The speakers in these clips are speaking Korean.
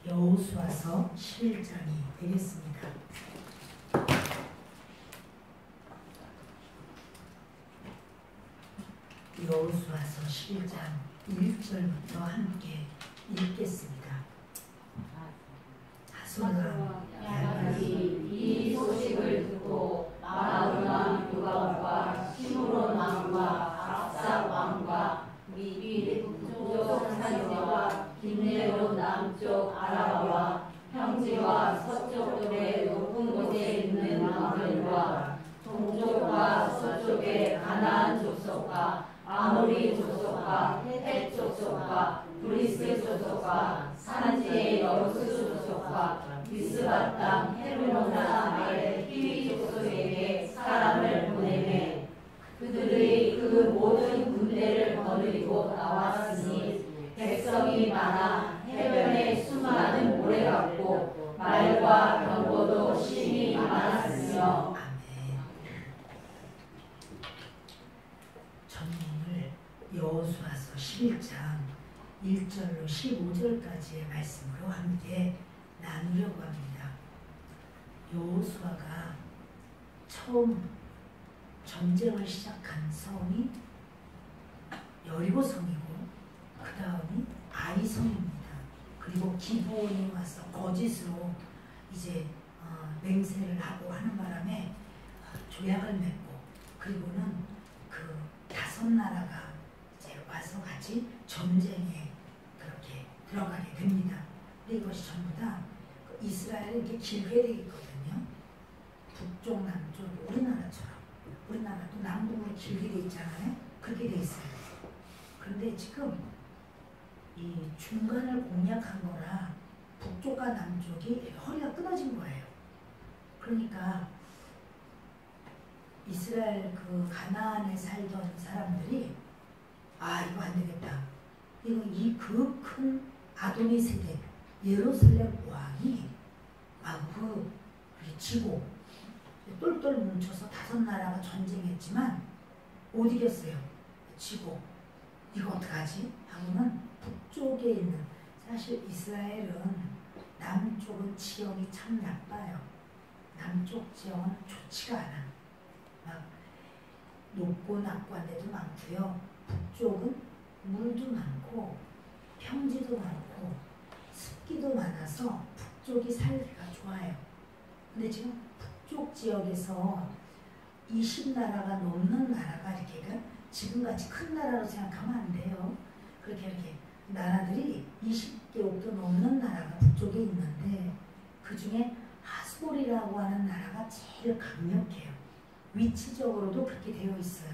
여호수아서 11장이 되겠습니다. 여호수아서 11장 1절부터 함께 읽겠습니다. 하솔왕 야간이 이 소식을 듣고 마라돈 왕 유가과 시므론 왕과 압삭 왕과 미비 북쪽 산지와 김레론 남쪽 아라바와 평지와 서쪽들의 높은 곳에 있는 왕들과 동쪽과 서쪽의 가나안 족속과 아모리 족속과 헷 족속과 브리스 족속과 산지의 여호수 족속과 미스바 땅 헤르몬 사람의 히위 족속에게 사람을 보내매 그들이 그 모든 군대를 거느리고 나왔으니 백성이 많아 해변에 수많은 모래 같고 말과 병거도 심히 많았으며. 전문을 여호수아서 11장 1절로 15절까지의 말씀으로 함께 나누려고 합니다. 여호수아가 처음 전쟁을 시작한 성이 여리고성이고 그 다음이 아이성입니다. 그리고 기브온이 와서 거짓으로 이제 맹세를 하고 하는 바람에 조약을 맺고 그리고는 그 다섯 나라가 이제 와서 같이 전쟁에 그렇게 들어가게 됩니다. 근데 이것이 전부 다 이스라엘이 이렇게 길게 되어 있거든요. 북쪽, 남쪽, 우리나라처럼. 우리나라도 남북으로 길게 되어 있잖아요. 그렇게 되어 있어요. 그런데 지금 이 중간을 공략한 거라 북쪽과 남쪽이 허리가 끊어진 거예요. 그러니까 이스라엘 그 가나안에 살던 사람들이 이거 안 되겠다. 이거 이 그 큰 아도니 세대 예루살렘 왕이 마구 지고 똘똘 뭉쳐서 다섯 나라가 전쟁했지만 못 이겼어요. 지고 이거 어떡하지? 하고는 북쪽에 있는 사실 이스라엘은 남쪽은 지형이 참 나빠요. 남쪽 지형은 좋지가 않아. 막 높고 낮고 한 데도 많고요. 북쪽은 물도 많고 평지도 많고 습기도 많아서 북쪽이 살기가 좋아요. 근데 지금 북쪽 지역에서 20나라가 넘는 나라가 이렇게 지금같이 큰 나라로 생각하면 안 돼요. 그렇게 이렇게 나라들이 20개국도 넘는 나라가 북쪽에 있는데 그 중에 하솔이라고 하는 나라가 제일 강력해요. 위치적으로도 그렇게 되어 있어요.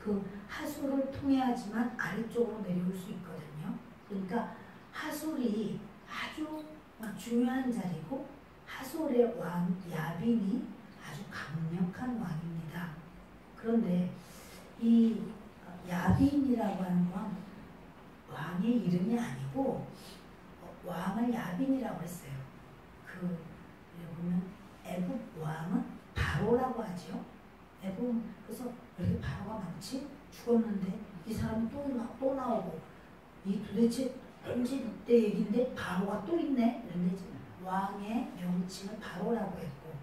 그 하솔을 통해야지만 아래쪽으로 내려올 수 있거든요. 그러니까 하솔이 아주 중요한 자리고 하솔의 왕 야빈이 아주 강력한 왕입니다. 그런데 이 야빈이라고 하는 건 왕의 이름이 아니고 왕을 야빈이라고 했어요. 그 보면 애굽 왕은 바로라고 하죠. 그래서 왜 이렇게 바로가 많지? 죽었는데 이 사람이 또 나오고 이 도대체 언제 때 얘기인데 바로가 또 있네? 그런데 왕의 명칭을 바로라고 했고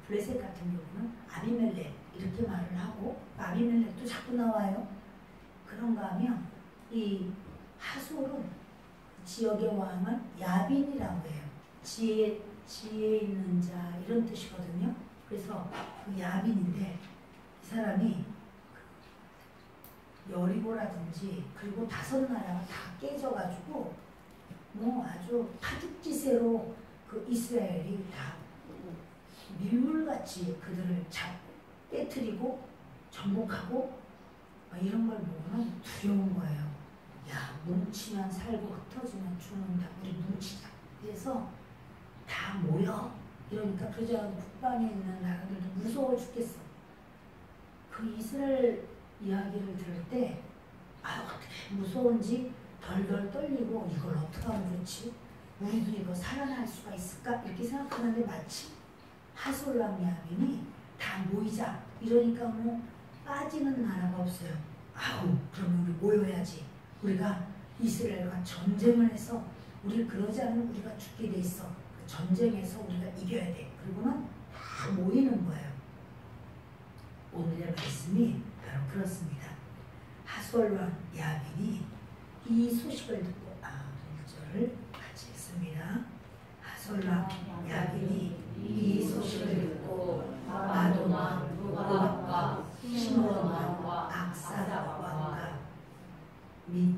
블레셋 같은 경우는 아비멜렉 이렇게 말을 하고 아비멜렉도 자꾸 나와요. 그런가 하면 이 하솔은 지역의 왕을 야빈이라고 해요. 지혜 있는 자 이런 뜻이거든요. 그래서 그 야빈인데 이 사람이 여리고라든지 그리고 다섯 나라가 다 깨져가지고 뭐 아주 파죽지세로 그 이스라엘이 다 밀물같이 그들을 깨트리고 정복하고 이런 걸 보고는 두려운 거예요. 야, 뭉치면 살고 흩어지면 죽는다. 우리 뭉치자. 그래서 다 모여. 이러니까 그저 북방에 있는 나라들도 무서워 죽겠어. 그 이스라엘 이야기를 들을 때 어떻게 무서운지 덜덜 떨리고 이걸 어떻게 하면 좋지? 우리도 이거 살아날 수가 있을까? 이렇게 생각하는데 마치 하솔랑 야빈이 다 모이자 이러니까 뭐 빠지는 나라가 없어요. 그러면 우리 모여야지. 우리가 이스라엘과 전쟁을 해서 우리 그러지 않으면 우리가 죽게 돼 있어. 그 전쟁에서 우리가 이겨야 돼. 그리고는 다 모이는 거예요. 오늘의 말씀이 바로 그렇습니다. 하솔과 야빈이 이 소식을 듣고 1절을 같이 읽습니다. 하솔과 야빈이 이 소식을 듣고 마도나 누갑과 시므론 왕과 악사 왕과 및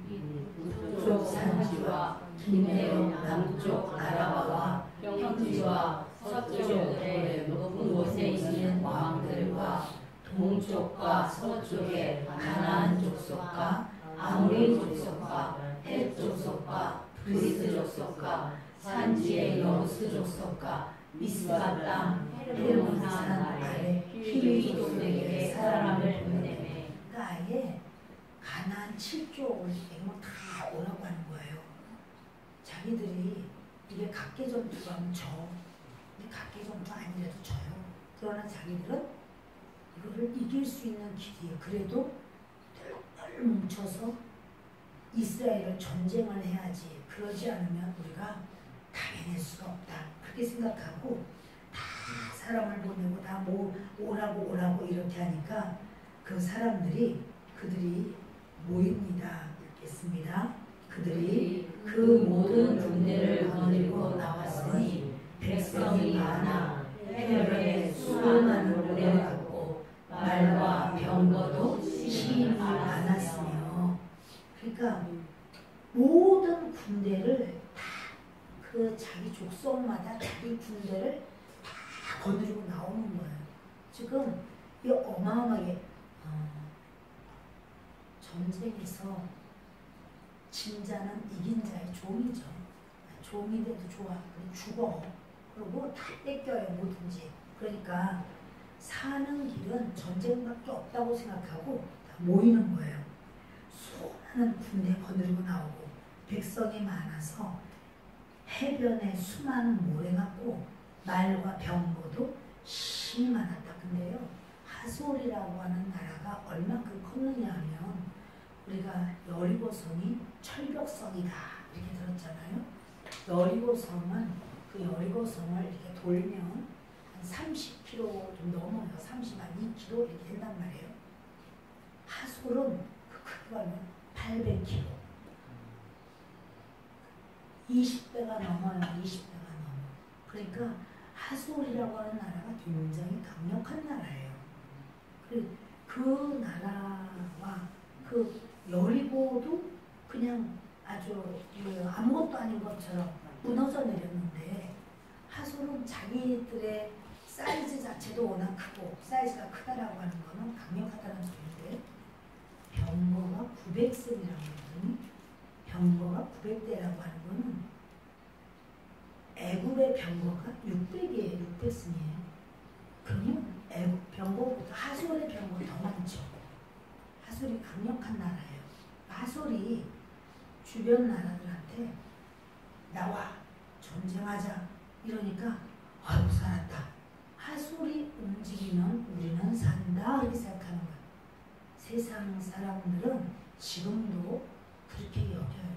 북쪽 산지와 긴네로 남쪽 아라바와 평지와 서쪽의 높은 곳에 있는 왕들과 동쪽과 서쪽의 가나안 족속과 아모리 족속과 헷 족속과 브리스 족속과 산지의 여부스 족속과 미스가 땅 헤르몬 산 아래 히위 족속에게 사람을 보내매. 그러니까 아예 가나안 7족을 이거 다 오라고 하는 거예요. 자기들이 이게 각계전투가 하면 져. 근데 각계전투 아니라도 져요. 그러나 자기들은 이거를 이길 수 있는 길이에요. 그래도 늘 뭉쳐서 이스라엘을 전쟁을 해야지. 그러지 않으면 우리가 다 해낼 수가 없다. 그렇게 생각하고 다 사람을 보내고 다 오라고 이렇게 하니까 그 사람들이 그들이 모입니다. 읽겠습니다. 그들이 그 모든 군대를 거느리고 나왔으니 백성이 많아 해변에 수많은 모래를 갖고 말과 병거도 심히 많았으며. 그러니까 모든 군대를 다 그 자기 족속마다 자기 군대를 다 거느리고 나오는 거예요. 지금 이 어마어마하게 전쟁에서 진 자는 이긴 자의 종이죠. 종이 돼도 좋아. 죽어. 그리고 다 뺏겨요. 뭐든지. 그러니까 사는 길은 전쟁밖에 없다고 생각하고 다 모이는 거예요. 수많은 군대 거느리고 나오고 백성이 많아서 해변에 수많은 모래 같고 말과 병거도 심히 많았다. 근데요, 하솔이라고 하는 나라가 얼마큼 컸느냐 하면 우리가 여리고성이 철벽성이다 이렇게 들었잖아요. 여리고성은 그 여리고성을 이렇게 돌면 한 30km 좀 넘어요. 2km 이렇게 된단 말이에요. 하솔은 그 크기가 800km. 20배가 넘어요. 20배가 넘어. 그러니까 하솔이라고 하는 나라가 굉장히 강력한 나라예요. 그 나라와 그 여리고도 그냥 아주 아무것도 아닌 것처럼 무너져 내렸는데 하솔은 자기들의 사이즈 자체도 워낙 크고 사이즈가 크다라고 하는 거는 강력하다는 소리인데 병거가 900셈이라고 했더니 병거가 900대라고 하는 거는 애굽의 병거가 600이에요. 600승이에요. 그러면 애굽 병거보다 하솔의 병거가 더 많죠. 하솔이 강력한 나라예요. 하솔이 주변 나라들한테 나와 전쟁하자 이러니까 아유 살았다. 하솔이 움직이면 우리는 산다 이렇게 생각하는 거예요. 세상 사람들은 지금도 그렇게 여겨요.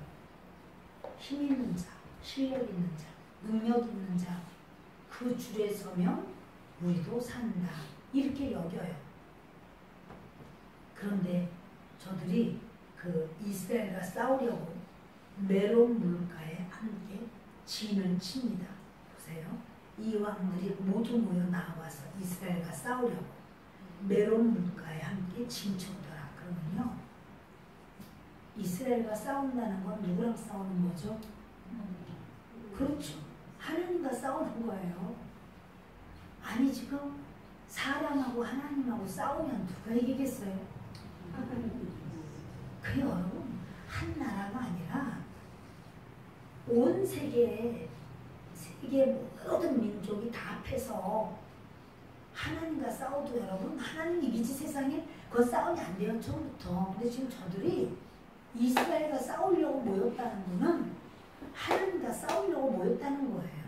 힘 있는 자, 실력 있는 자, 능력 있는 자, 그 줄에 서면 우리도 산다 이렇게 여겨요. 그런데 저들이 그 이스라엘과 싸우려고 메론 물가에 함께 진을 칩니다. 보세요. 이 왕들이 모두 모여 나와서 이스라엘과 싸우려고 메론 물가에 함께 진쳤더라. 그러면요, 이스라엘과 싸운다는 건 누구랑 싸우는 거죠? 그렇죠. 하나님과 싸우는 거예요. 아니 지금 사람하고 하나님하고 싸우면 누가 이기겠어요? 그 여러분, 한 나라가 아니라 온 세계 모든 민족이 다 합해서 하나님과 싸워도 여러분 하나님 이기지. 세상에 그거 싸우면 안 돼요. 처음부터. 근데 지금 저들이 이스라엘과 싸우려고 모였다는 거는 하나님과 싸우려고 모였다는 거예요.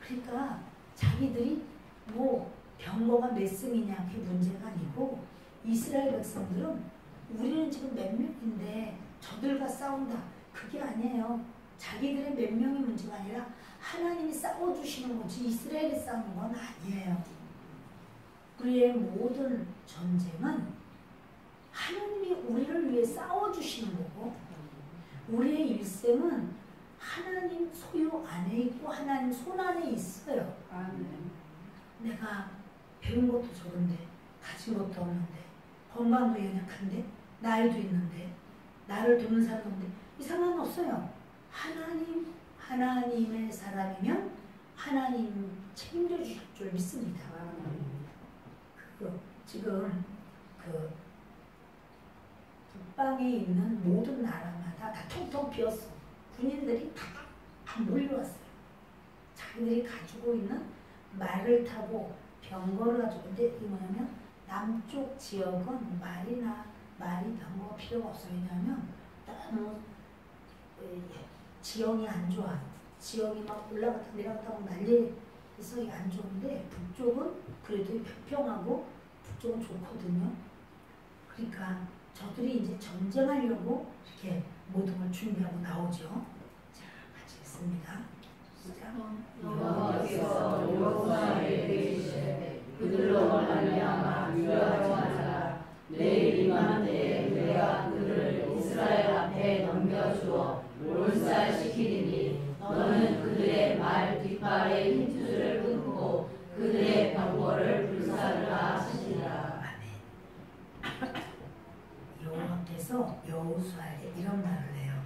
그러니까 자기들이 뭐 병거가 몇 승이냐 그게 문제가 아니고 이스라엘 백성들은 우리는 지금 몇 명인데 저들과 싸운다 그게 아니에요. 자기들의 몇 명의 문제가 아니라 하나님이 싸워주시는 거지 이스라엘이 싸우는 건 아니에요. 우리의 모든 전쟁은 하나님이 우리를 위해 싸워주시는 거고 우리의 일생은 하나님 소유 안에 있고 하나님 손 안에 있어요. 내가 배운 것도 적은데 가진 것도 없는데 건강도 연약한데 나이도 있는데 나를 돕는 사람도 없는데 이상한 없어요. 하나님의 사람이면 하나님 책임져 주실 줄 믿습니다. 지금 북방에 있는 모든 나라마다 다 텅텅 비었어. 군인들이 다 몰려왔어요. 자기들이 가지고 있는 말을 타고 병거를 가지고 근데 이게 뭐냐면 남쪽 지역은 말이 병거가 필요가 없어요. 왜냐하면 너무 지형이 안 좋아. 지형이 막 올라갔다 내려갔다 하고 난리에서 안 좋은데 북쪽은 그래도 평평하고 북쪽은 좋거든요. 그러니까 저들이 이제 전쟁하려고 이렇게 모든 걸 준비하고 나오죠. 자, 같이 읽습니다. 시작. 여호와께서 여호수아에게 이르시되 그들로 말미암아 두려워하지 마라. 내일 이맘때에 내가 그들을 이스라엘 앞에 넘겨주어 몰살시키리니 너는 그들의 말 뒷발의 힘줄을 끊고 그들의 병거를 불사르라 하시니라. 여호와께서 여호수아에게 이런 말을 해요.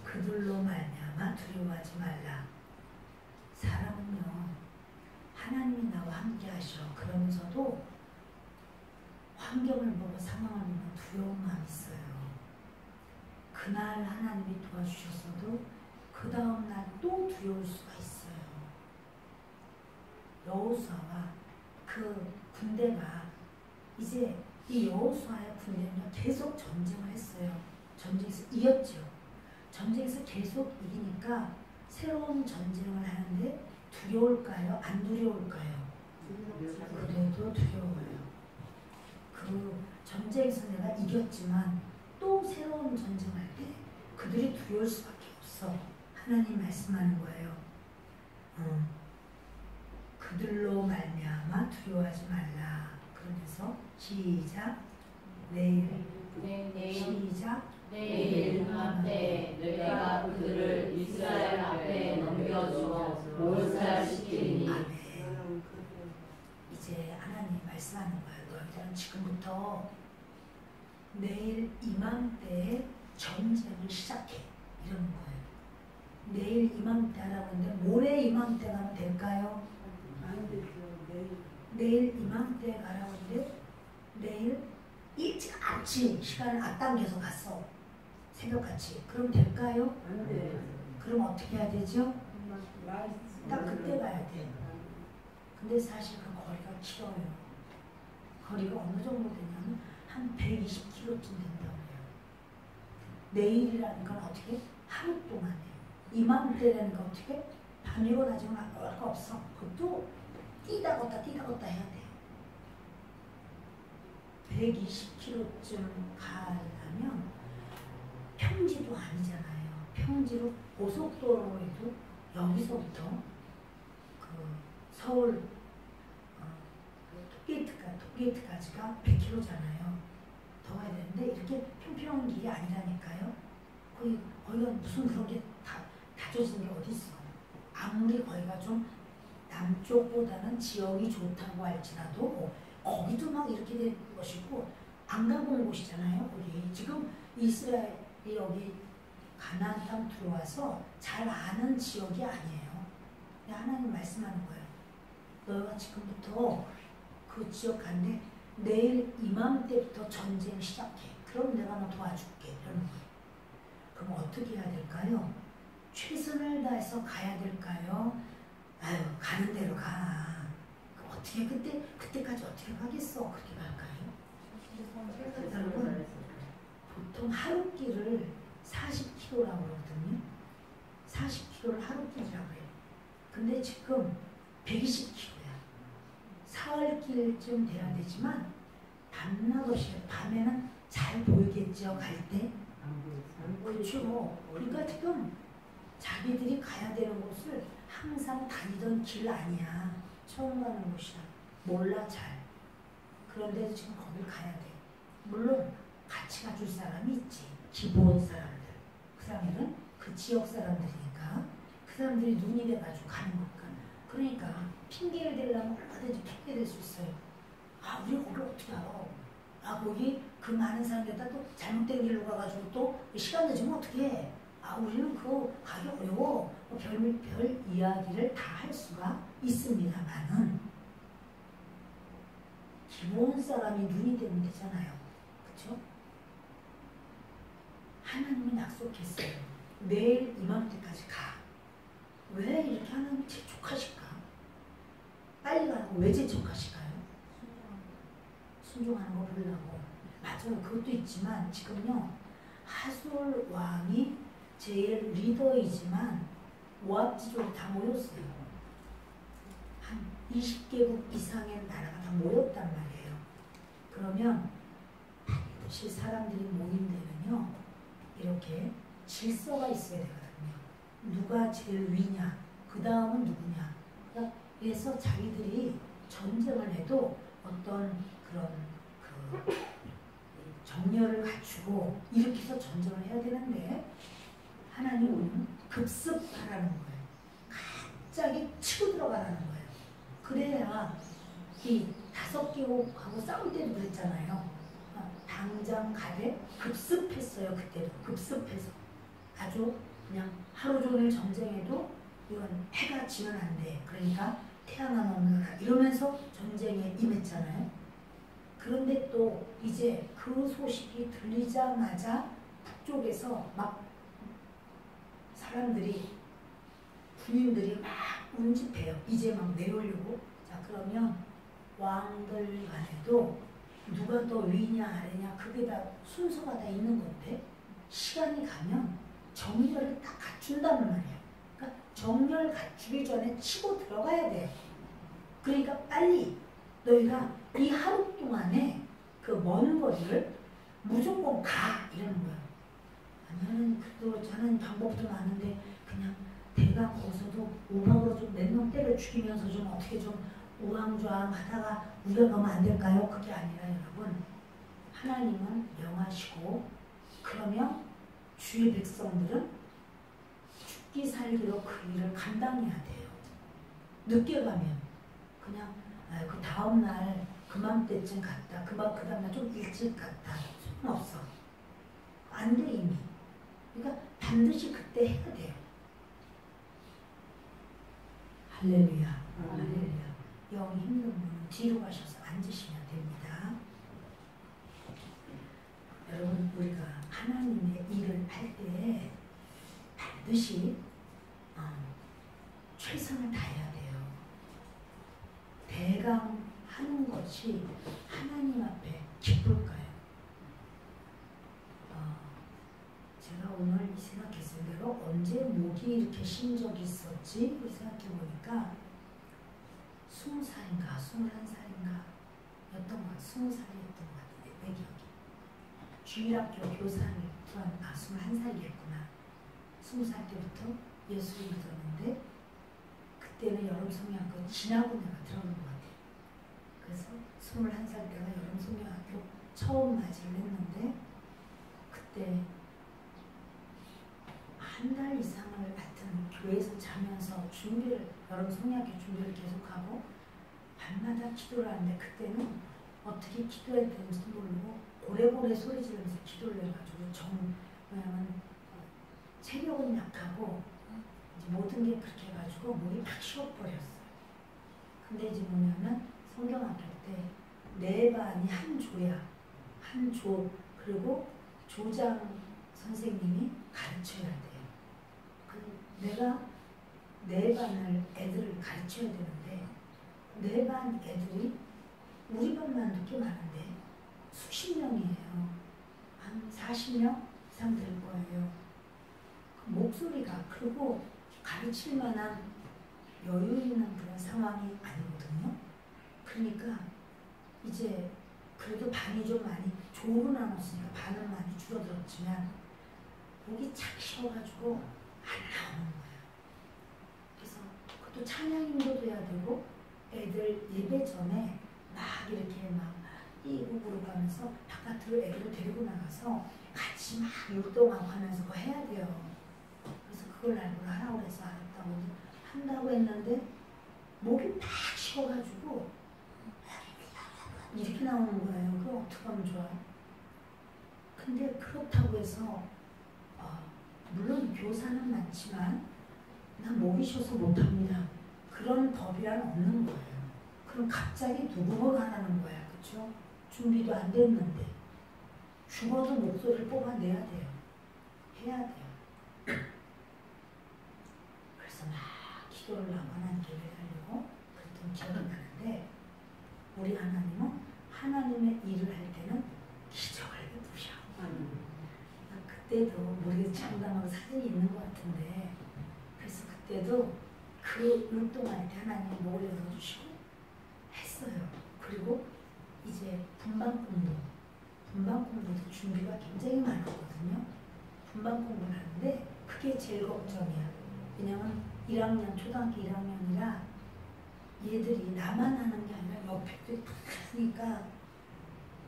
그들로 말미암아 두려워하지 말라. 사람은요 하나님이 나와 함께 하셔. 그러면서도 환경을 보고 상황을 보면 두려운 마음이 있어요. 그날 하나님이 도와주셨어도 그 다음날 또 두려울 수가 있어요. 여호수아와 그 군대가 이제 이 여호수아의 군대는요 계속 전쟁을 했어요. 전쟁에서 이겼죠. 전쟁에서 계속 이기니까 새로운 전쟁을 하는데 두려울까요? 안 두려울까요? 그래도 두려워요. 그 전쟁에서 내가 이겼지만 또 새로운 전쟁할 때 그들이 두려울 수밖에 없어. 하나님 말씀하는 거예요. 그들로 말미암아 두려워하지 말라. 그러면서 시작. 내일 시작. 내일 이맘때 내가 그들을 이스라엘 앞에 넘겨주어 몰살시키리니. 아멘. 이제 하나님 말씀하는 거예요. 너희들은 지금부터 내일 이맘때에 전쟁을 시작해. 이러는 거예요. 내일 이맘때 하라고 했는데 모레 이맘때 가면 될까요? 안 되죠. 내일 이맘때 가라고 했는데 내일 일찍같이 시간을 앞당겨서 갔어. 새벽같이. 그럼 될까요? 안 돼. 그럼 어떻게 해야 되죠? 딱 그때 가야 돼. 근데 사실 그 거리가 길어요. 거리가 어느 정도 되냐면 한 120km쯤 된다고 해요. 내일이라는 건 어떻게? 하루 동안에. 이맘때라는 건 어떻게? 밤이고 낮이고 알 거 없어. 그것도 뛰다 걷다 해야 돼. 120km쯤 가려면 평지도 아니잖아요. 평지로 고속도로로 해도 여기서부터 그 서울 톨게이트까지가 100km잖아요. 더 가야 되는데 이렇게 평평한 길이 아니라니까요. 거기가 무슨 그런 게 다져진 게 어디 있어. 아무리 거기가 좀 남쪽보다는 지역이 좋다고 할지라도 거기도 막 이렇게 된 것이고 안 가본 곳이잖아요. 거기 지금 이스라엘이 여기 가나안 땅 들어와서 잘 아는 지역이 아니에요. 하나님 말씀하는 거예요. 너희가 지금부터 그 지역 간데 내일 이맘때부터 전쟁 시작해. 그럼 내가 너 도와줄게. 이러는 거예요. 그럼 어떻게 해야 될까요? 최선을 다해서 가야 될까요? 아유, 가는 대로 가. 어떻게 그때까지 어떻게 가겠어? 그렇게 갈까요? 여러분, 보통 하루길을 40km라고 그러거든요. 40km를 하루길이라고 해요. 근데 지금 120km야. 사흘길쯤 돼야 되지만 밤낮 없이 밤에는 잘 보이겠죠? 갈 때. 그렇죠. 그러니까 지금 자기들이 가야 되는 곳을 항상 다니던 길 아니야. 처음 가는 곳이야. 몰라 잘. 그런데도 지금 거길 가야 돼. 물론 같이 가줄 사람이 있지. 기본 사람들. 그 사람들은 그 지역 사람들이니까 그 사람들이 눈이 돼가지고 가는 거니까. 그러니까 핑계를 대려면 얼마든지 핑계 댈 수 있어요. 아, 우리 거길 어떻게 알아? 아, 거기 그 많은 사람들다 또 잘못된 길로 가가지고 또 시간 늦으면 어떻게 해? 아, 우리는 그거 가기 어려워. 별 이야기를 다 할 수가 있습니다만은 기본 사람이 눈이 되면 되잖아요. 그렇죠? 하나님은 약속했어요. 내일 이맘때까지 가. 왜 이렇게 하나님이 재촉하실까? 빨리 가는 거 왜 재촉하실까요? 순종하는 거 보려고. 맞아요. 그것도 있지만 지금요. 하솔 왕이 제일 리더이지만 모압지족이 다 모였어요. 한 20개국 이상의 나라가 다 모였단 말이에요. 그러면 반드시 사람들이 모인다면요. 이렇게 질서가 있어야 되거든요. 누가 제일 위냐, 그 다음은 누구냐. 그래서 자기들이 전쟁을 해도 어떤 그런 정열을 갖추고 이렇게 해서 전쟁을 해야 되는데 하나님은 급습하라는 거예요. 갑자기 치고 들어가라는 거예요. 그래야 이 5개국하고 싸울 때도 그랬잖아요. 당장 가되 급습했어요. 그때도 급습해서 아주 그냥 하루 종일 전쟁해도 이건 해가 지면 안 돼. 그러니까 태양은 없는 이러면서 전쟁에 임했잖아요. 그런데 또 이제 그 소식이 들리자마자 북쪽에서 막 사람들이 군인들이 막 운집해요. 이제 막 내려오려고. 자, 그러면 왕들 간에도 누가 더 위냐 아래냐 그게 다 순서가 다 있는 건데 시간이 가면 정렬을 딱 갖춘단 말이에요. 그러니까 정렬 갖추기 전에 치고 들어가야 돼요. 그러니까 빨리 너희가 이 하루 동안에 그 먼 거리를 무조건 가 이러는 거예요. 아니면 그래도 저는 방법도 많은데 그냥 대강 거기서도 우박으로 좀 몇 명 때려 죽이면서 좀 어떻게 좀 우왕좌왕 하다가 우겨가면 안 될까요? 그게 아니라 여러분 하나님은 명하시고 그러면 주의 백성들은 죽기 살기로 그 일을 감당해야 돼요. 늦게 가면 그냥 그 다음날 그맘때쯤 갔다 그 다음날 좀 일찍 갔다 소용없어. 안 돼 이미. 그러니까 반드시 그때 해야 돼요. 할렐루야. 할렐루야. 영 힘든 분은 뒤로 가셔서 앉으시면 됩니다. 여러분 우리가 하나님의 일을 할 때 반드시 최선을 다해야 돼요. 대강 하는 것이 하나님 앞에 기쁠까요? 제가 오늘 생각했을 대로 언제 목이 이렇게 쉰 적이 있었지? 생각해보니까 20살인가 21살인가 였던 것 같아요. 20살이었던 것 같은데 내 기억이. 주일학교 교사를 들어간 21살이겠구나. 20살 때부터 예수를 믿었는데 그때는 여름 성경학교 지나고 내가 들어간 것 같아요. 그래서 21살 때가 여름 성경학교 처음 맞이를 했는데 그때 한 달 이상을 같은 교회에서 자면서 준비를 여름 성경학교 준비를 계속하고 밤마다 기도를 하는데 그때는 어떻게 기도해야 되는지도 모르고 고래고래 소리 지르면서 기도를 해가지고 왜냐면 체력은 약하고 이제 모든 게 그렇게 해가지고 목이 팍 쉬어버렸어요. 근데 이제 뭐냐면 성경학교 때 네 반이 한 조야. 한 조. 그리고 조장 선생님이 가르쳐야 돼요. 내가 네 반을 애들을 가르쳐야 되는데 네 반 애들이 우리 반만 이렇게 많은데 수십 명이에요. 한 40명 이상 될 거예요. 그 목소리가 크고 가르칠 만한 여유 있는 그런 상황이 아니거든요. 그러니까 이제 그래도 반이 좀 많이 조로 나눴으니까 반은 많이 줄어들었지만 목이 착 쉬어가지고 안 나오는 찬양 인도도 해야 되고 애들 예배 전에 막 이렇게 막 이국으로 가면서 바깥으로 애들을 데리고 나가서 같이 막 율동하고 하면서 그거 해야 돼요. 그래서 그걸 알고 하라고 해서 알았다고 한다고 했는데 목이 팍 쉬어가지고 이렇게 나오는 거예요. 그럼 어떻게 하면 좋아요? 근데 그렇다고 해서 물론 교사는 많지만 난 목이 쉬어서 못합니다. 그런 법이란 없는 거예요. 그럼 갑자기 누구가 하라는 거야. 그렇죠? 준비도 안 됐는데 죽어도 목소리를 뽑아내야 돼요. 해야 돼요. 그래서 막 기도를 하고 하나님께 하려고 그랬던 기억이 나는데 우리 하나님은 하나님의 일을 할 때는 기적을 베푸셔. 그때도 우리 장담하고 사진이 있는 것 같은데 그래서 그때도 그 율동할 때 하나님이 목을 열어주시고 했어요. 그리고 이제 분반 공부도 준비가 굉장히 많았거든요. 분반 공부를 하는데 그게 제일 걱정이야. 왜냐면 1학년, 초등학교 1학년이라 얘들이 나만 하는 게 아니라 옆에도 하니까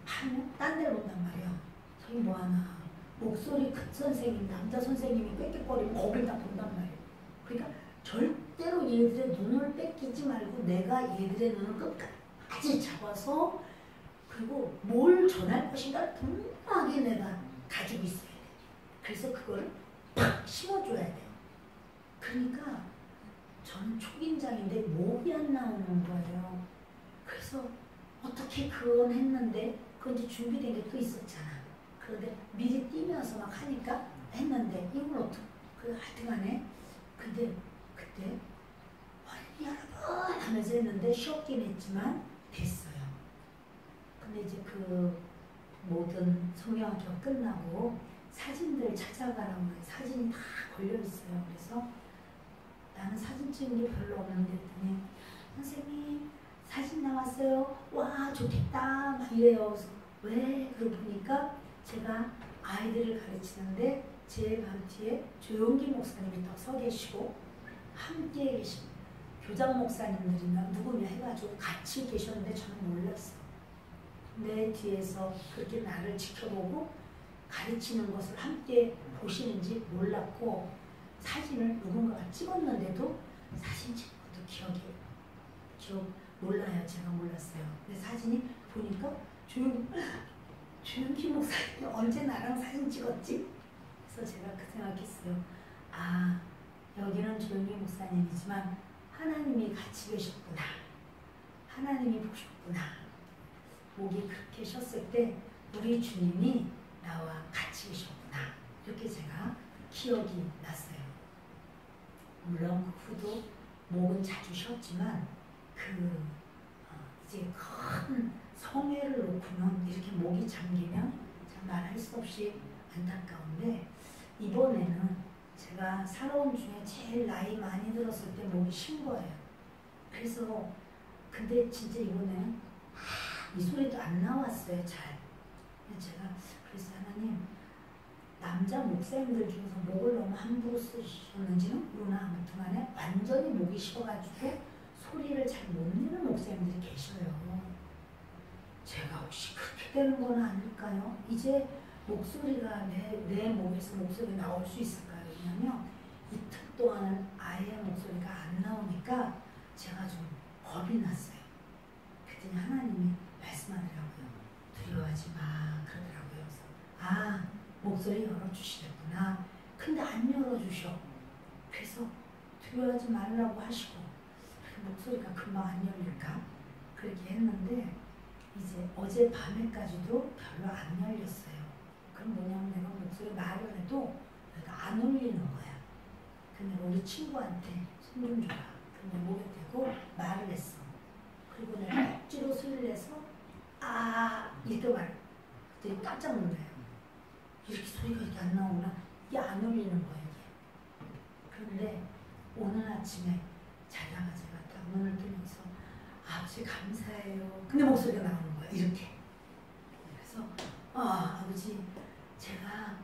하면 딴 데로 온단 말이야. 저기 뭐하나. 목소리 큰 선생님, 남자 선생님이 꽥꽥거리면 거길 다 본단 말이야. 그러니까 절대로 얘들의 눈을 뺏기지 말고 내가 얘들의 눈을 끝까지 잡아서 그리고 뭘 전할 것인가를 분명하게 내가 가지고 있어야 돼. 그래서 그거를 팍 심어줘야 돼요. 그러니까 저는 초긴장인데 목이 안 나오는 거예요. 그래서 어떻게 그건 했는데 그건 이제 준비된 게 또 있었잖아. 그런데 미리 뛰면서 막 하니까 했는데 이걸 어떻게 하여튼간에 근데 그때 여러분 하면서 했는데 쉬었긴 했지만 됐어요. 근데 이제 그 모든 성경학교 끝나고 사진들 찾아가라고 사진이 다 걸려 있어요. 그래서 나는 사진 찍은 게 별로 없는데 했더니 선생님 사진 나왔어요. 와 좋겠다 막 이래요. 그래서 왜? 그러고 보니까 제가 아이들을 가르치는데 제 바로 뒤에 조용기 목사님이 또 서 계시고 함께 계신 교장 목사님들이나 누구냐 해가지고 같이 계셨는데 저는 몰랐어요. 내 뒤에서 그렇게 나를 지켜보고 가르치는 것을 함께 보시는지 몰랐고 사진을 누군가가 찍었는데도 사진 찍은 것도 기억 몰라요. 제가 몰랐어요. 근데 사진이 보니까 조용기 목사님이 언제 나랑 사진 찍었지? 그래서 제가 그 생각했어요. 아 여기는 조용기 목사님이지만 하나님이 같이 계셨구나. 하나님이 보셨구나. 목이 그렇게 쉬었을 때 우리 주님이 나와 같이 계셨구나. 이렇게 제가 기억이 났어요. 물론 그 후도 목은 자주 쉬었지만 이제 큰 성회를 놓고는 이렇게 목이 잠기면 참 말할 수 없이 안타까운데 이번에는 제가 살아온 중에 제일 나이 많이 들었을 때 목이 쉰 거예요. 그래서 근데 진짜 이번에는 이 소리도 안 나왔어요. 잘. 제가 그래서 하나님 남자 목사님들 중에서 목을 너무 함부로 쓰셨는지는 모르나 아무튼 간에 완전히 목이 쉬어가지고 소리를 잘 못 내는 목사님들이 계셔요. 제가 혹시 그렇게 되는 건 아닐까요? 이제 목소리가 내 목에서 목소리가 나올 수 있을까요? 왜냐면 이틀 동안은 아예 목소리가 안 나오니까 제가 좀 겁이 났어요. 그랬더니 하나님이 말씀하더라고요. 두려워하지 마 그러더라고요. 그래서 아 목소리 열어주시겠구나. 근데 안 열어주셔. 그래서 두려워하지 말라고 하시고 목소리가 금방 안 열릴까? 그렇게 했는데 이제 어젯밤에까지도 별로 안 열렸어요. 그럼 뭐냐면 내가 목소리 말을 해도 내가 안 울리는 거야. 근데 우리 친구한테 손 좀 줘라. 근데 목에 대고 말을 했어. 그리고 내가 억지로 소리를 내서 이렇게 말. 그때 깜짝 놀라요. 이렇게 소리가 이렇게 안 나오구나. 이게 안 울리는 거예요. 이게. 그런데 오늘 아침에 자다가 제가 딱 눈을 뜨면서 아버지 감사해요. 근데 목소리가 나오는 거야. 이렇게. 그래서 아버지 제가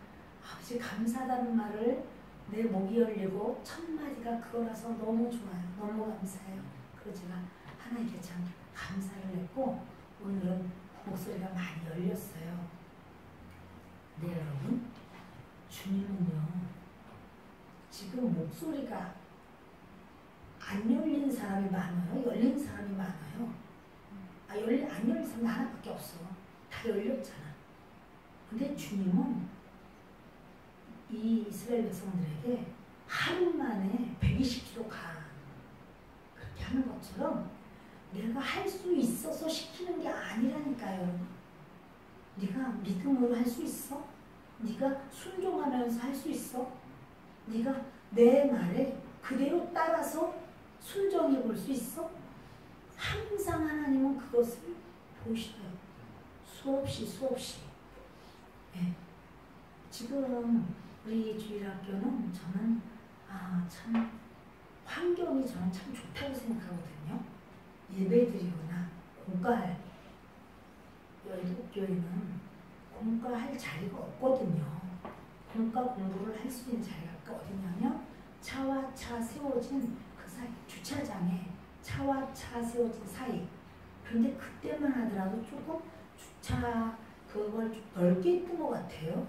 아버지 감사하다는 말을 내 목이 열리고 첫 마디가 그거라서 너무 좋아요. 너무 감사해요. 그래서 제가 하나님께 참 감사를 했고 오늘은 목소리가 많이 열렸어요. 네 여러분, 주님은요 지금 목소리가 안 열린 사람이 많아요? 열린 사람이 많아요? 안 열린 사람이 하나밖에 없어. 다 열렸잖아. 근데 주님은 이 이스라엘 백성들에게 하루 만에 120km 가. 그렇게 하는 것처럼 내가 할 수 있어서 시키는 게 아니라니까요. 네가 믿음으로 할 수 있어? 네가 순종하면서 할 수 있어? 네가 내 말에 그대로 따라서 순종해 볼 수 있어? 항상 하나님은 그것을 보셔요. 수없이. 네. 지금 우리 주일학교는 저는 참 환경이 저는 참 좋다고 생각하거든요. 예배드리거나 공과할 여의도교회는 공과할 자리가 없거든요. 공과 공부를 할 수 있는 자리가 어디냐면 차와 차 세워진 그 사이, 주차장에 차와 차 세워진 사이. 그런데 그때만 하더라도 조금 주차 그걸 좀 넓게 했던 것 같아요.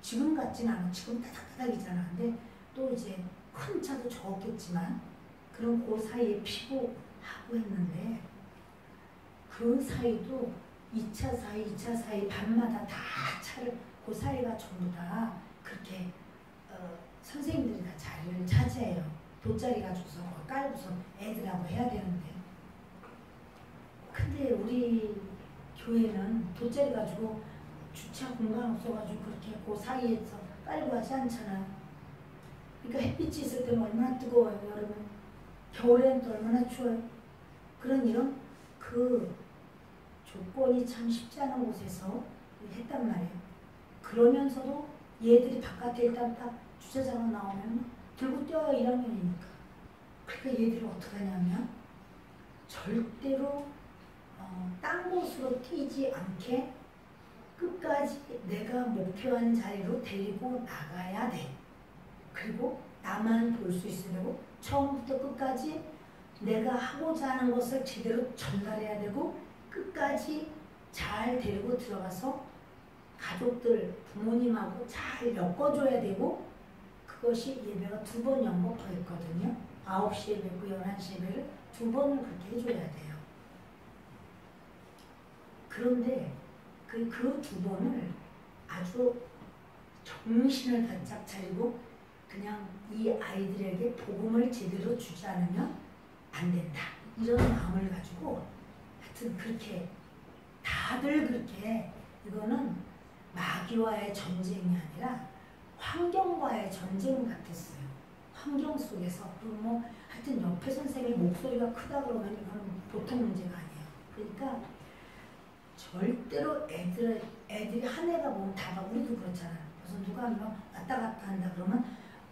지금 같지는 않아. 지금 따닥따닥이잖아. 근데 또 이제 큰 차도 적었겠지만 그럼 그 사이에 피고 하고 했는데 그 사이도 2차 사이 밤마다 다 차를 그 사이가 전부 다 그렇게 선생님들이 다 자리를 차지해요. 돗자리가 줘서 깔고서 애들하고 해야 되는데 근데 우리 교회는 돗자리 가지고 주차 공간 없어가지고 그렇게 그 사이에서 깔고 하지 않잖아요. 그러니까 햇빛이 있을 때는 얼마나 뜨거워요, 여러분. 겨울에는 또 얼마나 추워요. 이런 그 조건이 참 쉽지 않은 곳에서 했단 말이에요. 그러면서도 얘들이 바깥에 일단 딱 주차장으로 나오면 들고 뛰어요, 1학년이니까. 그러니까 얘들이 어떻게 하냐면 절대로 딴 곳으로 뛰지 않게 끝까지 내가 목표한 자리로 데리고 나가야 돼. 그리고 나만 볼 수 있어야 되고 처음부터 끝까지 내가 하고자 하는 것을 제대로 전달해야 되고 끝까지 잘 데리고 들어가서 가족들, 부모님하고 잘 엮어줘야 되고 그것이 예배가 2번 연거가 있거든요. 9시 예배고 11시 예배를 2번을 그렇게 해줘야 돼요. 그런데 그 2번을 아주 정신을 바짝 차리고 그냥 이 아이들에게 복음을 제대로 주지 않으면 안 된다. 이런 마음을 가지고 하여튼 그렇게 다들 그렇게 이거는 마귀와의 전쟁이 아니라 환경과의 전쟁 같았어요. 환경 속에서 그리고 뭐 하여튼 옆에 선생님의 목소리가 크다 그러면 이거는 보통 문제가 아니에요. 그러니까 절대로 애들이 한 애가 보면 다 봐. 우리도 그렇잖아요. 그래서 누가 뭐 왔다 갔다 한다 그러면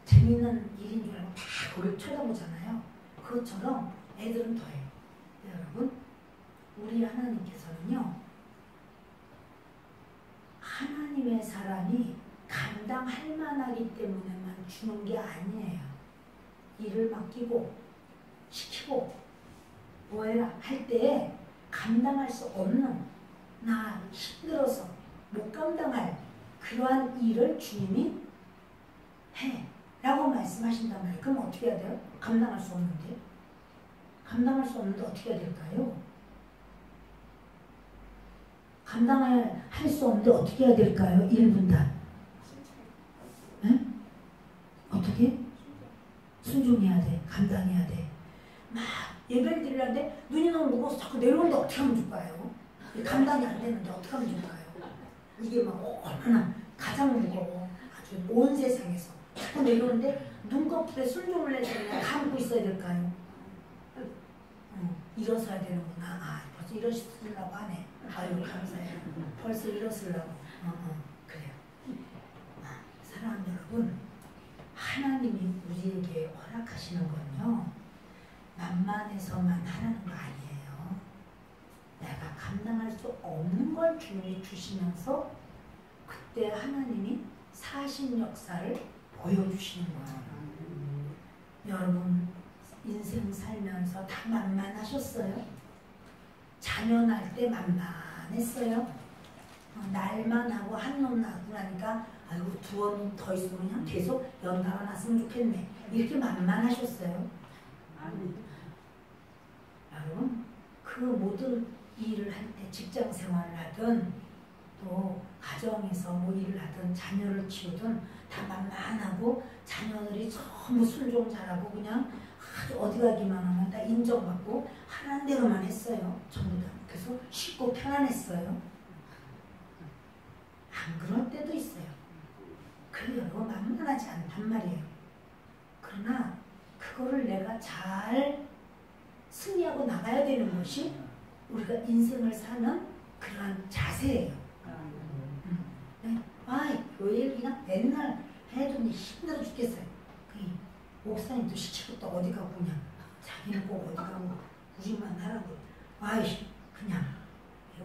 재밌는 일인 줄 알고 다 거길 쳐다보잖아요. 그것처럼 애들은 더해요. 네, 여러분, 우리 하나님께서는요, 하나님의 사람이 감당할 만하기 때문에만 주는 게 아니에요. 일을 맡기고 시키고 뭐해라 할 때에 감당할 수 없는 나 힘들어서 못 감당할 그러한 일을 주님이 해 라고 말씀하신단 말이에요. 그럼 어떻게 해야 돼요? 감당할 수 없는데 어떻게 해야 될까요? 감당할 수 없는데 어떻게 해야 될까요? 1분단 네? 어떻게? 순종해야 돼. 감당해야 돼. 막 예배를 드리려는데 눈이 너무 무거워서 자꾸 내려오는데 어떻게 하면 좋을까요? 감당이 안 되는데 어떻게 하면 좋을까요? 이게 막 얼마나 가장 무거워. 아주 온 세상에서 자꾸 내려오는데 눈꺼풀에 순종을 해서 그냥 감고 있어야 될까요? 일어서야 되는구나. 벌써 일어서려고 하네. 아유 감사해요. 벌써 일어서려고. 그래요. 사랑하는 여러분, 하나님이 우리에게 허락하시는 건요, 만만해서만 하는 거 아니에요. 내가 감당할 수 없는 걸 주님이 주시면서 그때 하나님이 사신 역사를 보여주시는 거예요. 여러분 인생 살면서 다 만만하셨어요? 자녀 낳을 때 만만했어요? 날만 하고 한 놈 낳고 나니까 아이고 두어 놈 더 있으면 그냥 계속 연달아 낳았으면 좋겠네. 이렇게 만만하셨어요? 여러분 그 모든 일을 할 때 직장 생활을 하든 또 가정에서 뭐 일을 하든 자녀를 키우든 다 만만하고 자녀들이 전부 순종 잘하고 그냥 어디 가기만 하면 다 인정받고 하라는 대로만 했어요. 전부 다. 그래서 쉽고 편안했어요. 안 그럴 때도 있어요. 그래도 여러분 만만하지 않단 말이에요. 그러나 그거를 내가 잘 승리하고 나가야 되는 것이 우리가 인생을 사는 그러한 자세예요. 네. 교회를 그냥 맨날 해도 힘들어 죽겠어요. 그 목사님도 시키고 또 어디 가고 그냥 자기는 꼭 어디 가고 우리만 하라고. 그냥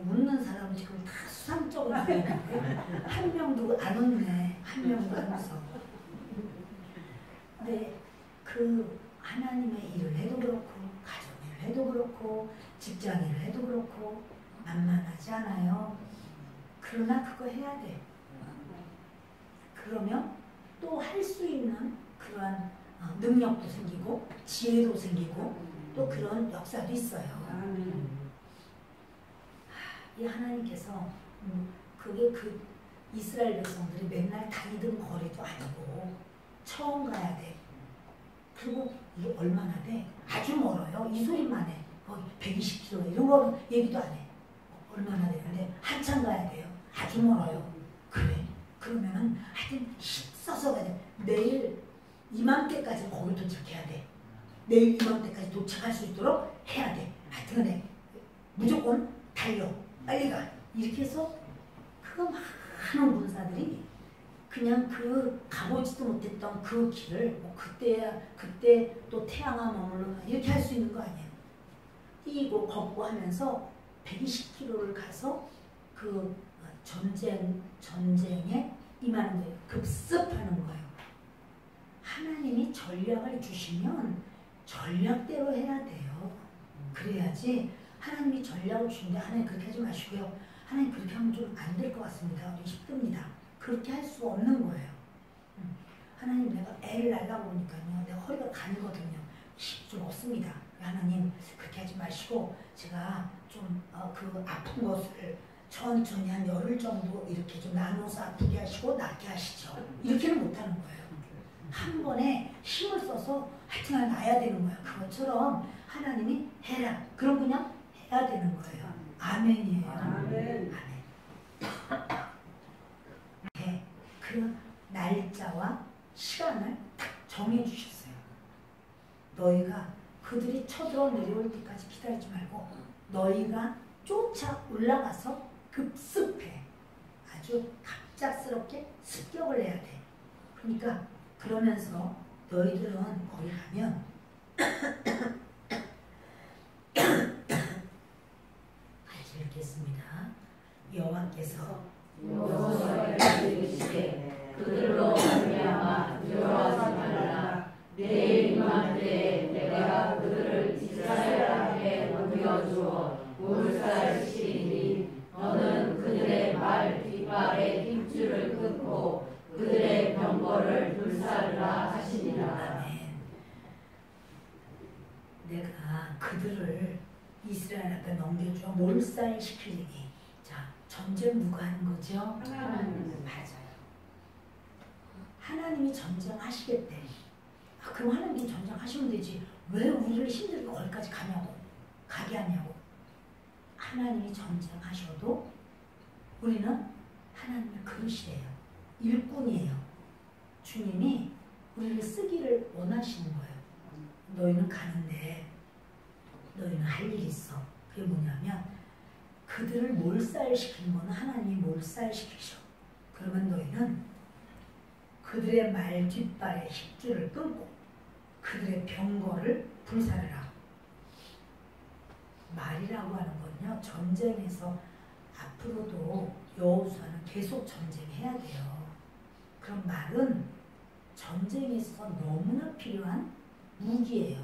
웃는 사람은 지금 다 수상적으로 보이는데 한 명도 안 웃네. 한 명도 안 웃어. 근데 그 하나님의 일을 해도 그렇고 가정일을 해도 그렇고 직장일을 해도 그렇고 만만하지 않아요. 그러나 그거 해야 돼. 그러면 또 할 수 있는 그러한 능력도 생기고 지혜도 생기고 또 그런 역사도 있어요. 이 하나님께서 그게 그 이스라엘 백성들이 맨날 다니던 거리도 아니고 처음 가야 돼. 그리고 이게 얼마나 돼? 아주 멀어요. 이 소리만 해. 거기 120km 이런 거는 얘기도 안 해. 얼마나 되는데 한참 가야 돼요. 아주 멀어요. 그래? 그러면은 하여튼 힘써서 가야 돼. 내일 이맘때까지 거기 도착해야 돼. 내일 이맘때까지 도착할 수 있도록 해야 돼. 하여튼 간에 무조건 달려. 빨리 가. 이렇게 해서 그 많은 군사들이 그냥 그 가보지도 못했던 그 길을 뭐 그때 또 태양아 머물러 이렇게 할 수 있는 거 아니에요. 뛰고 걷고 하면서 120km를 가서 그 전쟁에 임하는 거예요. 급습하는 거예요. 하나님이 전략을 주시면 전략대로 해야 돼요. 그래야지 하나님이 전략을 주는데 하나님 그렇게 하지 마시고요. 하나님 그렇게 하면 좀 안 될 것 같습니다. 우리 힘듭니다. 그렇게 할 수 없는 거예요. 하나님 내가 애를 낳으려고 보니까요. 내가 허리가 가늘거든요. 힘이 좀 없습니다. 하나님 그렇게 하지 마시고 제가 좀 그 아픈 것을 천천히 한 열흘 정도 이렇게 좀 나눠서 아프게 하시고 낫게 하시죠. 이렇게는 못하는 거예요. 한 번에 힘을 써서 하여튼 놔야 되는 거예요. 그것처럼 하나님이 해라. 그럼 그냥 해야 되는 거예요. 아멘이에요. 아멘. 네, 그 날짜와 시간을 딱 정해주셨어요. 너희가 그들이 쳐들어 내려올 때까지 기다리지 말고 너희가 쫓아 올라가서 급습해. 아주 갑작스럽게 습격을 해야 돼. 그러니까 그러면서 너희들은 거기 가면 같이 읽겠습니다. 여호와께서 여호와를 이르시되 그들로 말미암아 두려워하지 말라. 내일 이맘때 내가 그들을 이스라엘 앞에 넘겨주어 몰살시키리니 너는 그들의 말 뒷발의 힘줄을 끊고 그들의 병거를 불사르라 하시니라. 아멘. 내가 그들을 이스라엘 앞에 넘겨주어 몰살시키리니. 자, 전쟁 누가 하는 거죠? 하나님. 맞아요. 하나님이 전쟁하시겠대. 그럼 하나님이 전쟁하시면 되지. 왜 우리를 힘들게 거기까지 가게 하냐고. 하나님이 전쟁하셔도 우리는 하나님의 그릇이에요. 일꾼이에요. 주님이 우리를 쓰기를 원하시는 거예요. 너희는 가는데 너희는 할 일이 있어. 그게 뭐냐면 그들을 몰살시키는 거는 하나님이 몰살시키셔. 그러면 너희는 그들의 말 뒷발의 힘줄을 끊고 그들의 병거를 불사르라. 말이라고 하는 건요. 전쟁에서 앞으로도 여호수아는 계속 전쟁해야 돼요. 그럼 말은 전쟁에 있어서 너무나 필요한 무기예요.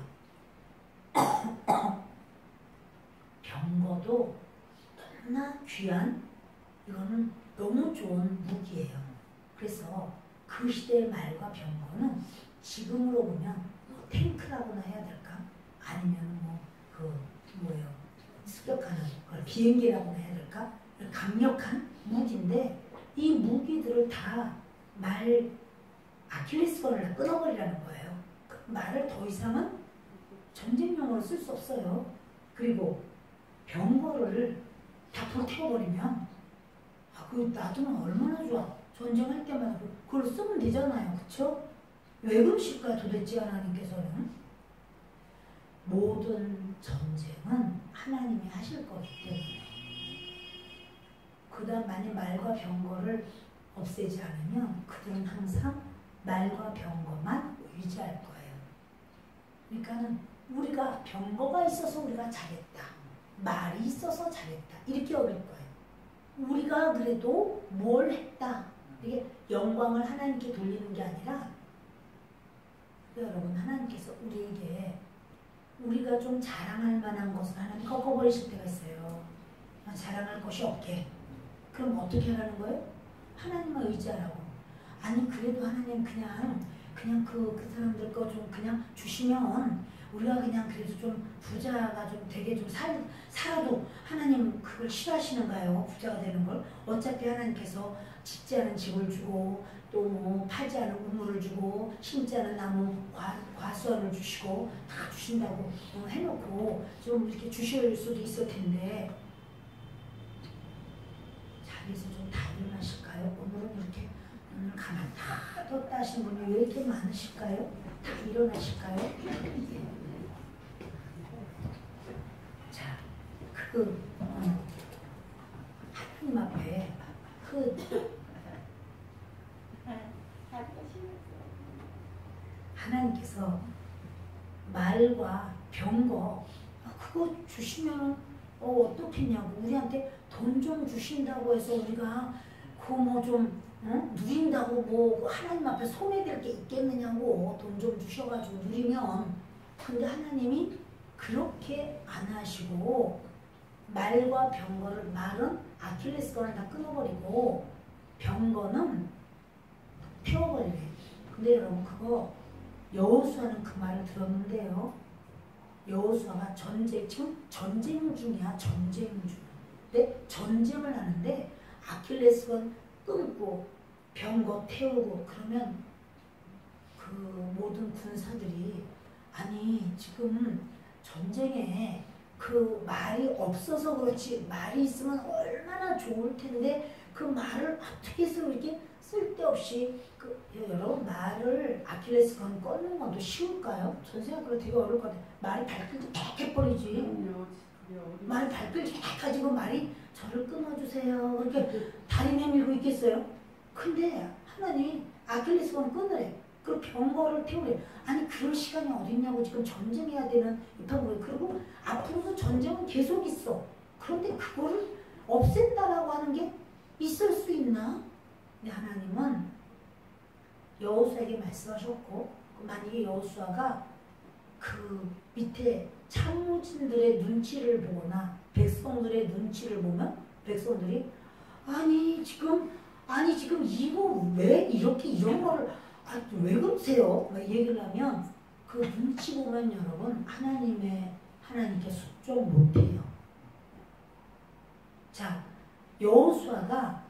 병거도 너무나 귀한, 이거는 너무 좋은 무기예요. 그래서 그 시대의 말과 병거는 지금으로 보면 뭐 탱크라고나 해야 될까? 아니면 뭐예요? 습격하는 걸 비행기라고나 해야 될까? 강력한 무기인데 이 무기들을 다 아킬레스건을 끊어버리라는 거예요. 그 말을 더 이상은 전쟁용으로 쓸 수 없어요. 그리고 병거를 다 불태워버리면 그거 놔두면 얼마나 좋아. 전쟁할 때마다 그걸 쓰면 되잖아요. 그쵸? 왜 그러실까 도대체 하나님께서는? 모든 전쟁은 하나님이 하실 거기 때문에. 그 다음 만약 말과 병거를 없애지 않으면 그들은 항상 말과 병거만 의지할 거예요. 그러니까는 우리가 병거가 있어서 우리가 잘했다. 말이 있어서 잘했다. 이렇게 여길 거예요. 우리가 그래도 뭘 했다. 이게 영광을 하나님께 돌리는 게 아니라 여러분 하나님께서 우리에게 우리가 좀 자랑할 만한 것을 하나님 꺾어버리실 때가 있어요. 자랑할 것이 없게. 그럼 어떻게 하라는 거예요? 하나님만 의지하라고. 아니 그래도 하나님 그냥 그 사람들 거 좀 그냥 주시면 우리가 그냥 그래도 좀 부자가 좀 되게 좀 살아도 하나님 그걸 싫어하시는가요? 부자가 되는 걸? 어차피 하나님께서 짓지 않은 집을 주고 또 뭐 팔지 않은 우물을 주고 심지 않은 나무 과수원을 주시고 다 주신다고 해놓고 좀 이렇게 주실 수도 있을 텐데 자리에서 좀 다 일어나실까요? 오늘은 이렇게 오늘 가만 다 떴다 하신 분이 왜 이렇게 많으실까요? 다 일어나실까요? 자, 하나님 앞에 하나님께서 말과 병거 그거 주시면 어떻겠냐고. 우리한테 돈 좀 주신다고 해서 우리가 그거 뭐 좀 누린다고 뭐 하나님 앞에 손해될 게 있겠느냐고. 돈 좀 주셔가지고 누리면. 근데 하나님이 그렇게 안 하시고 말과 병거를, 말은 아킬레스건을 다 끊어버리고 병거는 태워버리래. 근데 여러분 그거 여호수아는 그 말을 들었는데요. 여호수아가 지금 전쟁 중이야. 전쟁 중. 근데 전쟁을 하는데 아킬레스건 끊고 병거 태우고 그러면 그 모든 군사들이 아니 지금 전쟁에 그 말이 없어서 그렇지 말이 있으면 얼마나 좋을 텐데 그 말을 어떻게 해서 이렇게 쓸데없이 여러분 말을 아킬레스건 끊는 것도 쉬울까요? 전 생각으로 되게 어려울 것 같아요. 말이 발끈지 딱 해버리지. 말이 발끈지 딱 가지고 말이 저를 끊어주세요. 이렇게 다리 내밀고 있겠어요? 근데 하나님이 아킬레스건 끊으래. 그 병거를 태우래. 아니 그럴 시간이 어딨냐고. 지금 전쟁해야 되는 입학으로. 그리고 앞으로도 전쟁은 계속 있어. 그런데 그거를 없앤다라고 하는 게 있을 수 있나? 근데 하나님은 여호수아에게 말씀하셨고 만약에 여호수아가 그 밑에 참모진들의 눈치를 보거나 백성들의 눈치를 보면 백성들이 아니 지금 이거 왜 이렇게 이런 거를 왜 그러세요? 막 얘기를 하면 그 눈치 보면 여러분 하나님께 숙종 못해요. 자, 여호수아가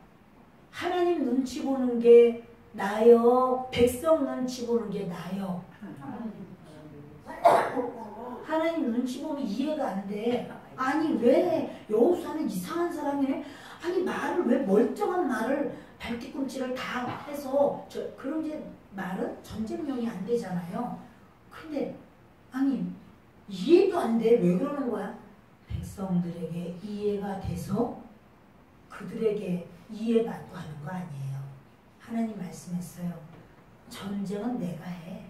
하나님 눈치 보는 게 나요? 백성 눈치 보는 게 나요? 하나님 눈치 보면 이해가 안 돼. 아니 왜 여호수아는 이상한 사람이네? 아니 말을 왜 멀쩡한 말을 발뒤꿈치를 다 해서 그런 게 말은 전쟁용이 안 되잖아요. 근데 아니 이해도 안 돼. 왜 그러는 거야? 백성들에게 이해가 돼서 그들에게 이해받고 하는 거 아니에요. 하나님 말씀했어요. 전쟁은 내가 해.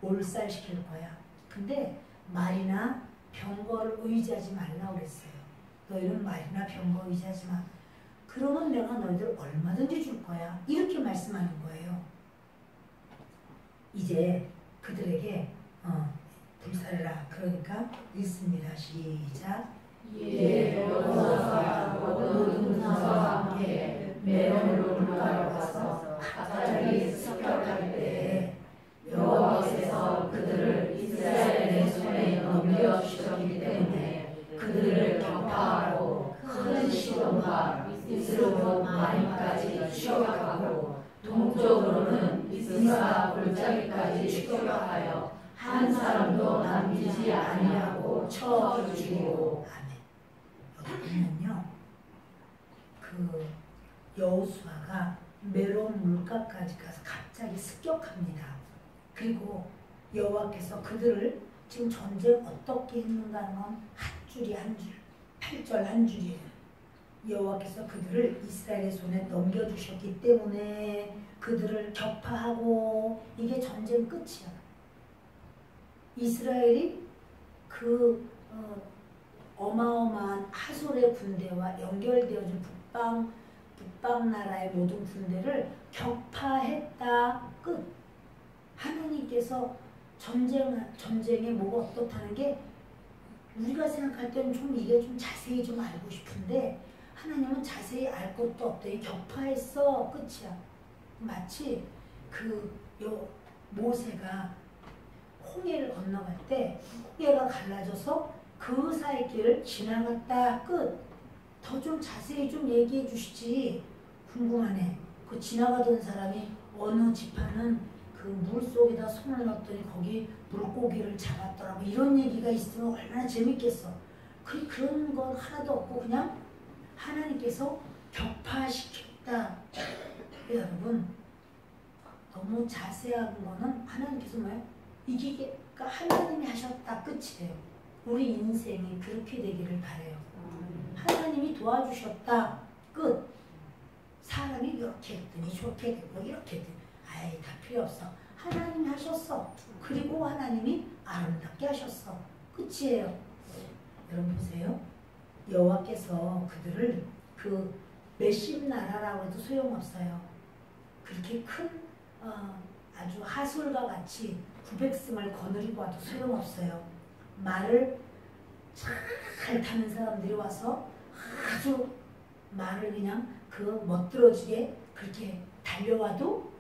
몰살시킬 거야. 근데 말이나 병거를 의지하지 말라고 그랬어요. 너희는 말이나 병거 의지하지 마. 그러면 내가 너희들 얼마든지 줄 거야. 이렇게 말씀하는 거예요. 이제 그들에게 불살라 그러니까 읽습니다. 시작. 이에 여호수아가 모든 군사와 함께 메론 물가로 가서 갑자기 습격할 때에 여호와께서 그들을 이스라엘의 손에 넘겨주셨기 때문에 그들을 격파하고 큰 시돈과 이스로봇 마임까지 추격하고 동쪽으로는 미스바 골짜기까지 추격하여 한 사람도 남기지 아니하고 쳐 죽이고. 여기 보면요, 그 여호수아가 메론 물가까지 가서 갑자기 습격합니다. 그리고 여호와께서 그들을 지금 전쟁 어떻게 했는가 하는 건 한 줄이 한 줄, 8절 한 줄이에요. 여호와께서 그들을 이스라엘의 손에 넘겨주셨기 때문에 그들을 격파하고, 이게 전쟁 끝이야. 이스라엘이 그 어마어마한 하솔의 군대와 연결되어진 북방 나라의 모든 군대를 격파했다. 끝. 하나님께서 전쟁에 뭐가 어떻다는 게 우리가 생각할 때는 좀 이게 좀 자세히 좀 알고 싶은데, 하나님은 자세히 알 것도 없더니 격파했어. 끝이야. 마치 모세가 홍해를 건너갈 때 홍해가 갈라져서 그 사이 길을 지나갔다. 끝. 더 좀 자세히 좀 얘기해 주시지. 궁금하네. 그 지나가던 사람이 어느 지파는 그 물속에다 손을 넣었더니 거기 물고기를 잡았더라고. 이런 얘기가 있으면 얼마나 재밌겠어. 그런 건 하나도 없고 그냥 하나님께서 격파시켰다. 여러분, 너무 자세한 거는 하나님께서 뭐예요? 이기가 하나님이 하셨다. 끝이에요. 우리 인생이 그렇게 되기를 바래요. 하나님이 도와주셨다. 끝. 사람이 이렇게 했더니 저렇게 됐고 이렇게 됐더니 아이 다 필요 없어. 하나님이 하셨어. 그리고 하나님이 아름답게 하셨어. 끝이에요. 여러분 보세요. 여호와께서 그들을 그 메십 나라라고 해도 소용없어요. 그렇게 큰 아주 하솔과 같이 900승을 거느리고 와도 소용없어요. 말을 잘 타는 사람들이 와서 아주 말을 그냥 멋들어지게 그렇게 달려와도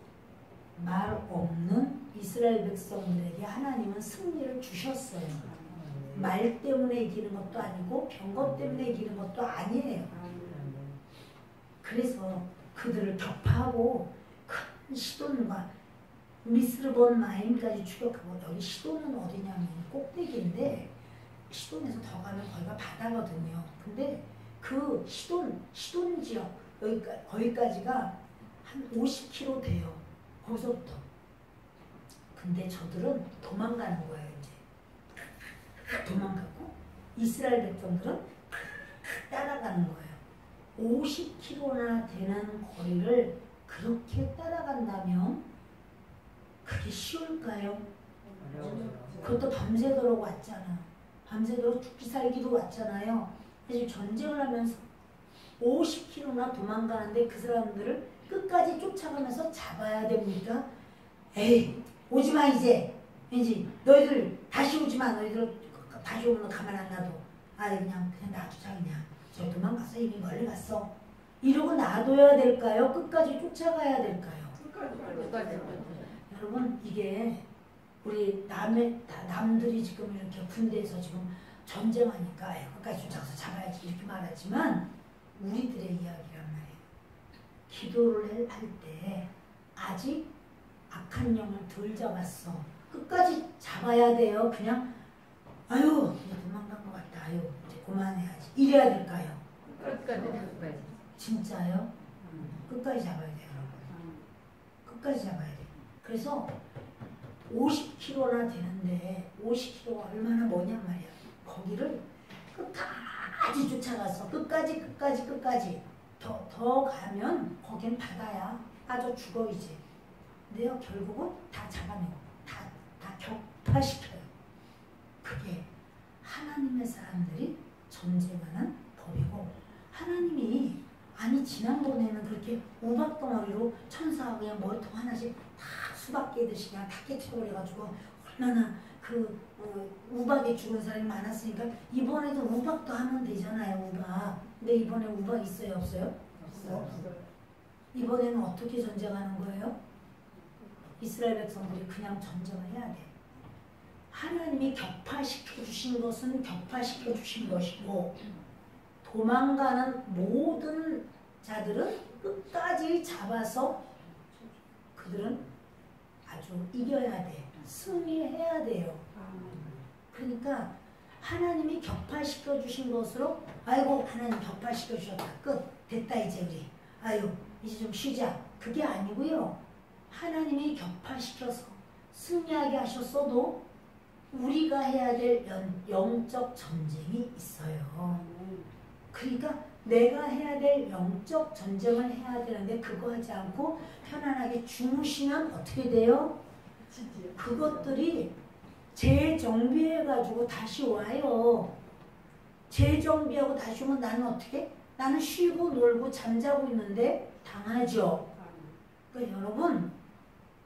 말 없는 이스라엘 백성들에게 하나님은 승리를 주셨어요. 말 때문에 이기는 것도 아니고 병거 때문에 이기는 것도 아니에요. 그래서 그들을 격파하고 큰 시돈과 미스르본 마임까지 추격하고, 여기 시돈은 어디냐면 꼭대기인데 시돈에서 더 가면 거기가 바다거든요. 근데 그 시돈 지역 거기까지가 한 50km 돼요. 거기서부터. 근데 저들은 도망가는 거예요. 이제 도망가고 이스라엘 백성들은 따라가는 거예요. 50km나 되는 거리를 그렇게 따라간다면 그게 쉬울까요? 그것도 밤새도록 왔잖아. 밤새도록 죽기 살기도 왔잖아요. 지금 전쟁을 하면서 50km나 도망가는데 그 사람들을 끝까지 쫓아가면서 잡아야 됩니까? 에이, 오지마 이제. 왠지 너희들 다시 오지마. 너희들 다시 오면 가만 안 놔둬. 그냥 놔두자 그냥. 저 도망갔어. 이미 멀리 갔어. 이러고 놔둬야 될까요? 끝까지 쫓아가야 될까요? 끝까지. 여러분, 이게 우리 남들이 지금 이렇게 군대에서 지금 전쟁하니까 끝까지 쫓아가서 잡아야지 이렇게 말하지만 우리들의 이야기란 말이에요. 기도를 할 때 아직 악한 영을 덜 잡았어. 끝까지 잡아야 돼요. 그냥 아유 이제 도망간 것 같다. 아유 이제 그만해야지. 이래야 될까요? 끝까지. 진짜요? 끝까지 잡아야 돼요. 여러분. 끝까지 잡아야 돼요. 그래서 50km나 되는데 50km가 얼마나 뭐냔 말이야. 거기를 끝까지 쫓아가서 끝까지 더 가면 거긴 바다야. 빠져 죽어 이제. 근데요 결국은 다 잡아내고 다 격파시켜요. 그게 하나님의 사람들이 전쟁하는 법이고, 하나님이 지난번에는 그렇게 우박덩어리로 천사하고 그냥 머리통 하나씩 다 수박 깨듯이 그냥 다 깨트려버려가지고 얼마나 우박에 죽은 사람이 많았으니까 이번에도 우박도 하면 되잖아요. 우박. 근데 이번에 우박 있어요? 없어요? 없어요. 이번에는 어떻게 전쟁하는 거예요? 이스라엘 백성들이 그냥 전쟁을 해야 돼. 하나님이 격파시켜 주신 것은 격파시켜 주신 것이고 도망가는 모든 자들은 끝까지 잡아서 그들은 아주 이겨야 돼. 승리해야 돼요. 그러니까 하나님이 격파시켜 주신 것으로 아이고 하나님 격파시켜 주셨다. 끝. 됐다 이제 우리. 아유 이제 좀 쉬자. 그게 아니고요. 하나님이 격파시켜서 승리하게 하셨어도 우리가 해야 될 영적 전쟁이 있어요. 그러니까 내가 해야 될 영적 전쟁을 해야 되는데 그거 하지 않고 편안하게 주무시면 어떻게 돼요? 그것들이 재정비해가지고 다시 와요. 재정비하고 다시 오면 나는 어떻게? 나는 쉬고 놀고 잠자고 있는데 당하죠. 그러니까 여러분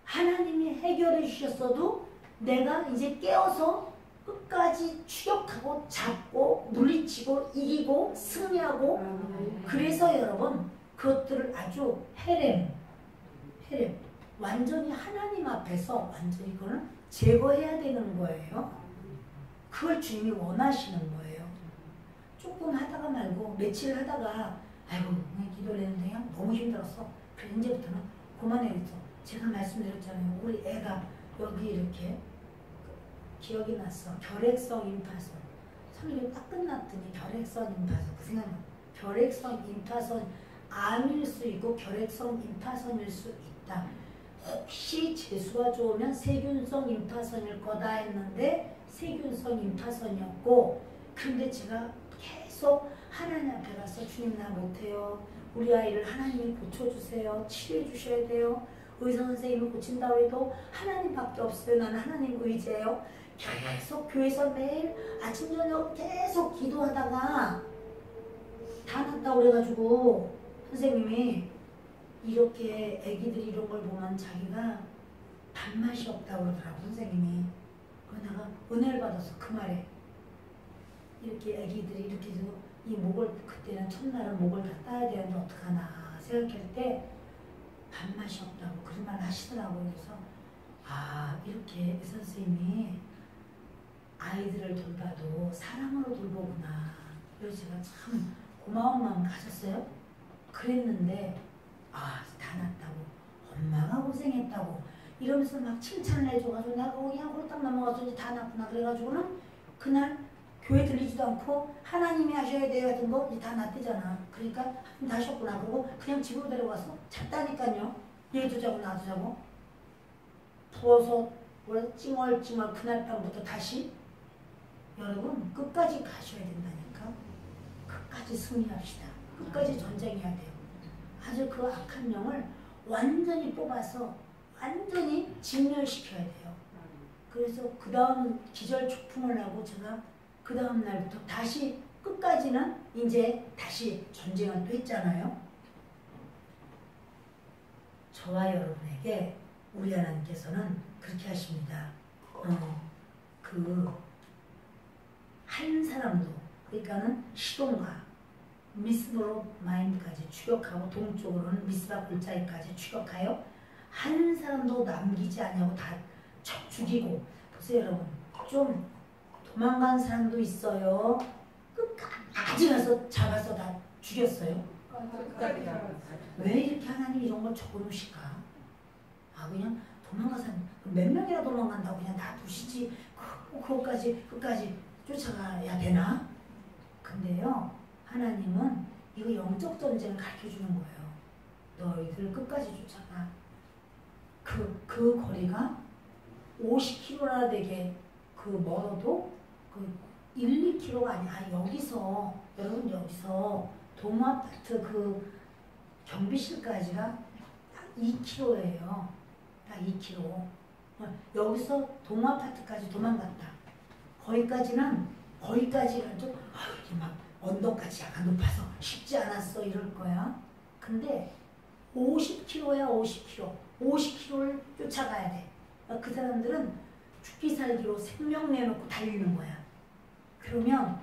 하나님이 해결해 주셨어도 내가 이제 깨어서 끝까지 추격하고 잡고 물리치고 이기고 승리하고 그래서 여러분 그것들을 아주 헤렘 완전히 하나님 앞에서 완전히 그거는 제거해야 되는 거예요. 그걸 주님이 원하시는 거예요. 조금 하다가 말고 며칠 하다가 아이고 기도를 했는데 그냥 너무 힘들었어. 그래 이제부터는 그만해야겠어. 제가 말씀드렸잖아요. 우리 애가 여기 이렇게 기억이 났어. 결핵성 임파선. 설교 딱 끝났더니 결핵성 임파선. 그 생각나. 결핵성 임파선 암일 수 있고 결핵성 임파선일 수 있다. 혹시 재수가 좋으면 세균성 임파선일 거다 했는데 세균성 임파선이었고 근데 제가 계속 하나님 앞에 가서 주님 나 못해요. 우리 아이를 하나님이 고쳐주세요. 치료해 주셔야 돼요. 의사 선생님이 고친다고 해도 하나님밖에 없어요. 나는 하나님 의지해요. 계속 교회에서 매일 아침 저녁 계속 기도하다가 다 났다고 그래가지고 선생님이 이렇게 애기들이 이런 걸 보면 자기가 밥맛이 없다고 그러더라고 선생님이. 그래서 내가 은혜를 받아서 그 말에 이렇게 애기들이 이렇게 해서 이 목을 그때는 첫날은 목을 다 따야 되는데 어떡하나 생각할 때 밥맛이 없다고 그런 말 하시더라고요. 그래서 아 이렇게 선생님이 아이들을 돌봐도 사랑으로 돌보구나. 그래서 제가 참 고마운 마음 가졌어요. 그랬는데 아 다 났다고 엄마가 고생했다고 이러면서 막 칭찬을 해줘가지고 내가 그냥 홀딱 넘어가서 이제 다 났구나 그래가지고는 그날 교회 들리지도 않고 하나님이 하셔야 돼요 하던 거 이제 다 났대잖아. 그러니까 다 하셨구나 그러고 그냥 집으로 데려가서 잤다니까요. 얘도 자고 나도 자고 부어서 찡얼찡얼 그날 밤부터 다시 여러분 끝까지 가셔야 된다니까. 끝까지 승리합시다. 끝까지 전쟁해야 돼요. 아주 그 악한 영을 완전히 뽑아서 완전히 진멸시켜야 돼요. 그래서 그 다음 기절 초풍을 하고 제가 그 다음 날부터 다시 끝까지는 이제 다시 전쟁을 또 했잖아요. 저와 여러분에게 우리 하나님께서는 그렇게 하십니다. 한 사람도 그러니까는 시돈과 미스보로 마임까지 추격하고 동쪽으로는 미스바 골짜기까지 추격하여 한 사람도 남기지 않냐고 다 죽이고 보세요 여러분. 좀 도망간 사람도 있어요. 끝까지 가서 잡아서 다 죽였어요. 왜 이렇게 하나님 이런 걸 적어놓으실까? 아 그냥 도망간 사람 몇 명이나 도망간다고 그냥 놔두시지 그거까지 끝까지 쫓아가야 되나? 근데요 하나님은 이거 영적 전쟁을 가르쳐주는 거예요. 너희들 끝까지 쫓아가. 그 거리가 50km나 되게 멀어도 1, 2km가 아니야. 여기서 여러분 여기서 동아파트 경비실까지가 딱 2km예요. 딱 2km. 여기서 동아파트까지 도망갔다. 거기까지 좀 막 언덕까지 약간 높아서 쉽지 않았어 이럴 거야. 근데 50km야 50km. 50km를 쫓아가야 돼. 그 사람들은 죽기 살기로 생명 내놓고 달리는 거야. 그러면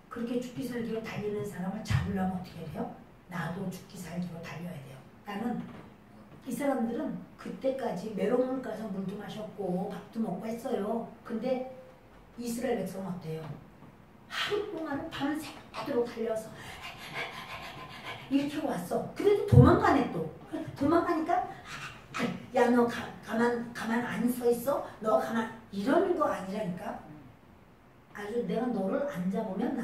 그렇게 죽기 살기로 달리는 사람을 잡으려면 어떻게 돼요? 나도 죽기 살기로 달려야 돼요. 나는 이 사람들은 그때까지 메론물 가서 물도 마셨고 밥도 먹고 했어요. 근데 이스라엘 백성은 어때요? 하루 동안 밤새도록 달려서 이렇게 왔어. 그래도 도망가네 또. 도망가니까 야 너 가만 안 서 있어? 너 가만 이러는 거 아니라니까. 아주 내가 너를 안 잡으면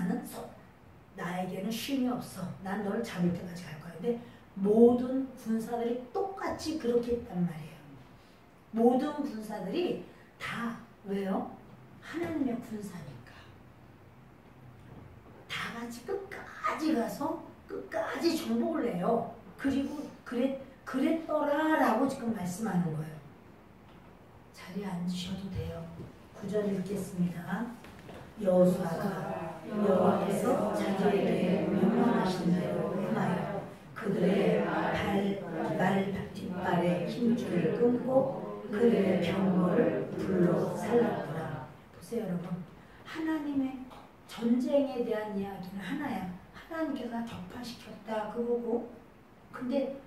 나에게는 쉼이 없어. 난 너를 잡을 때까지 갈 거야. 근데 모든 군사들이 똑같이 그렇게 했단 말이에요. 모든 군사들이 다 왜요? 하나님의 군사니까. 다 같이 끝까지 가서 끝까지 정복을 해요. 그리고 그랬더라라고 지금 말씀하는 거예요. 자리에 앉으셔도 돼요. 9절 읽겠습니다. 여호수아가 여호와께서 자기에게 명령하신 대로 행하여 그들의 말 뒷발에 힘줄을 끊고 그들의 병거를 불로 살랐더라. 보세요 여러분. 하나님의 전쟁에 대한 이야기는 하나야. 하나님께서 격파시켰다 그거고, 근데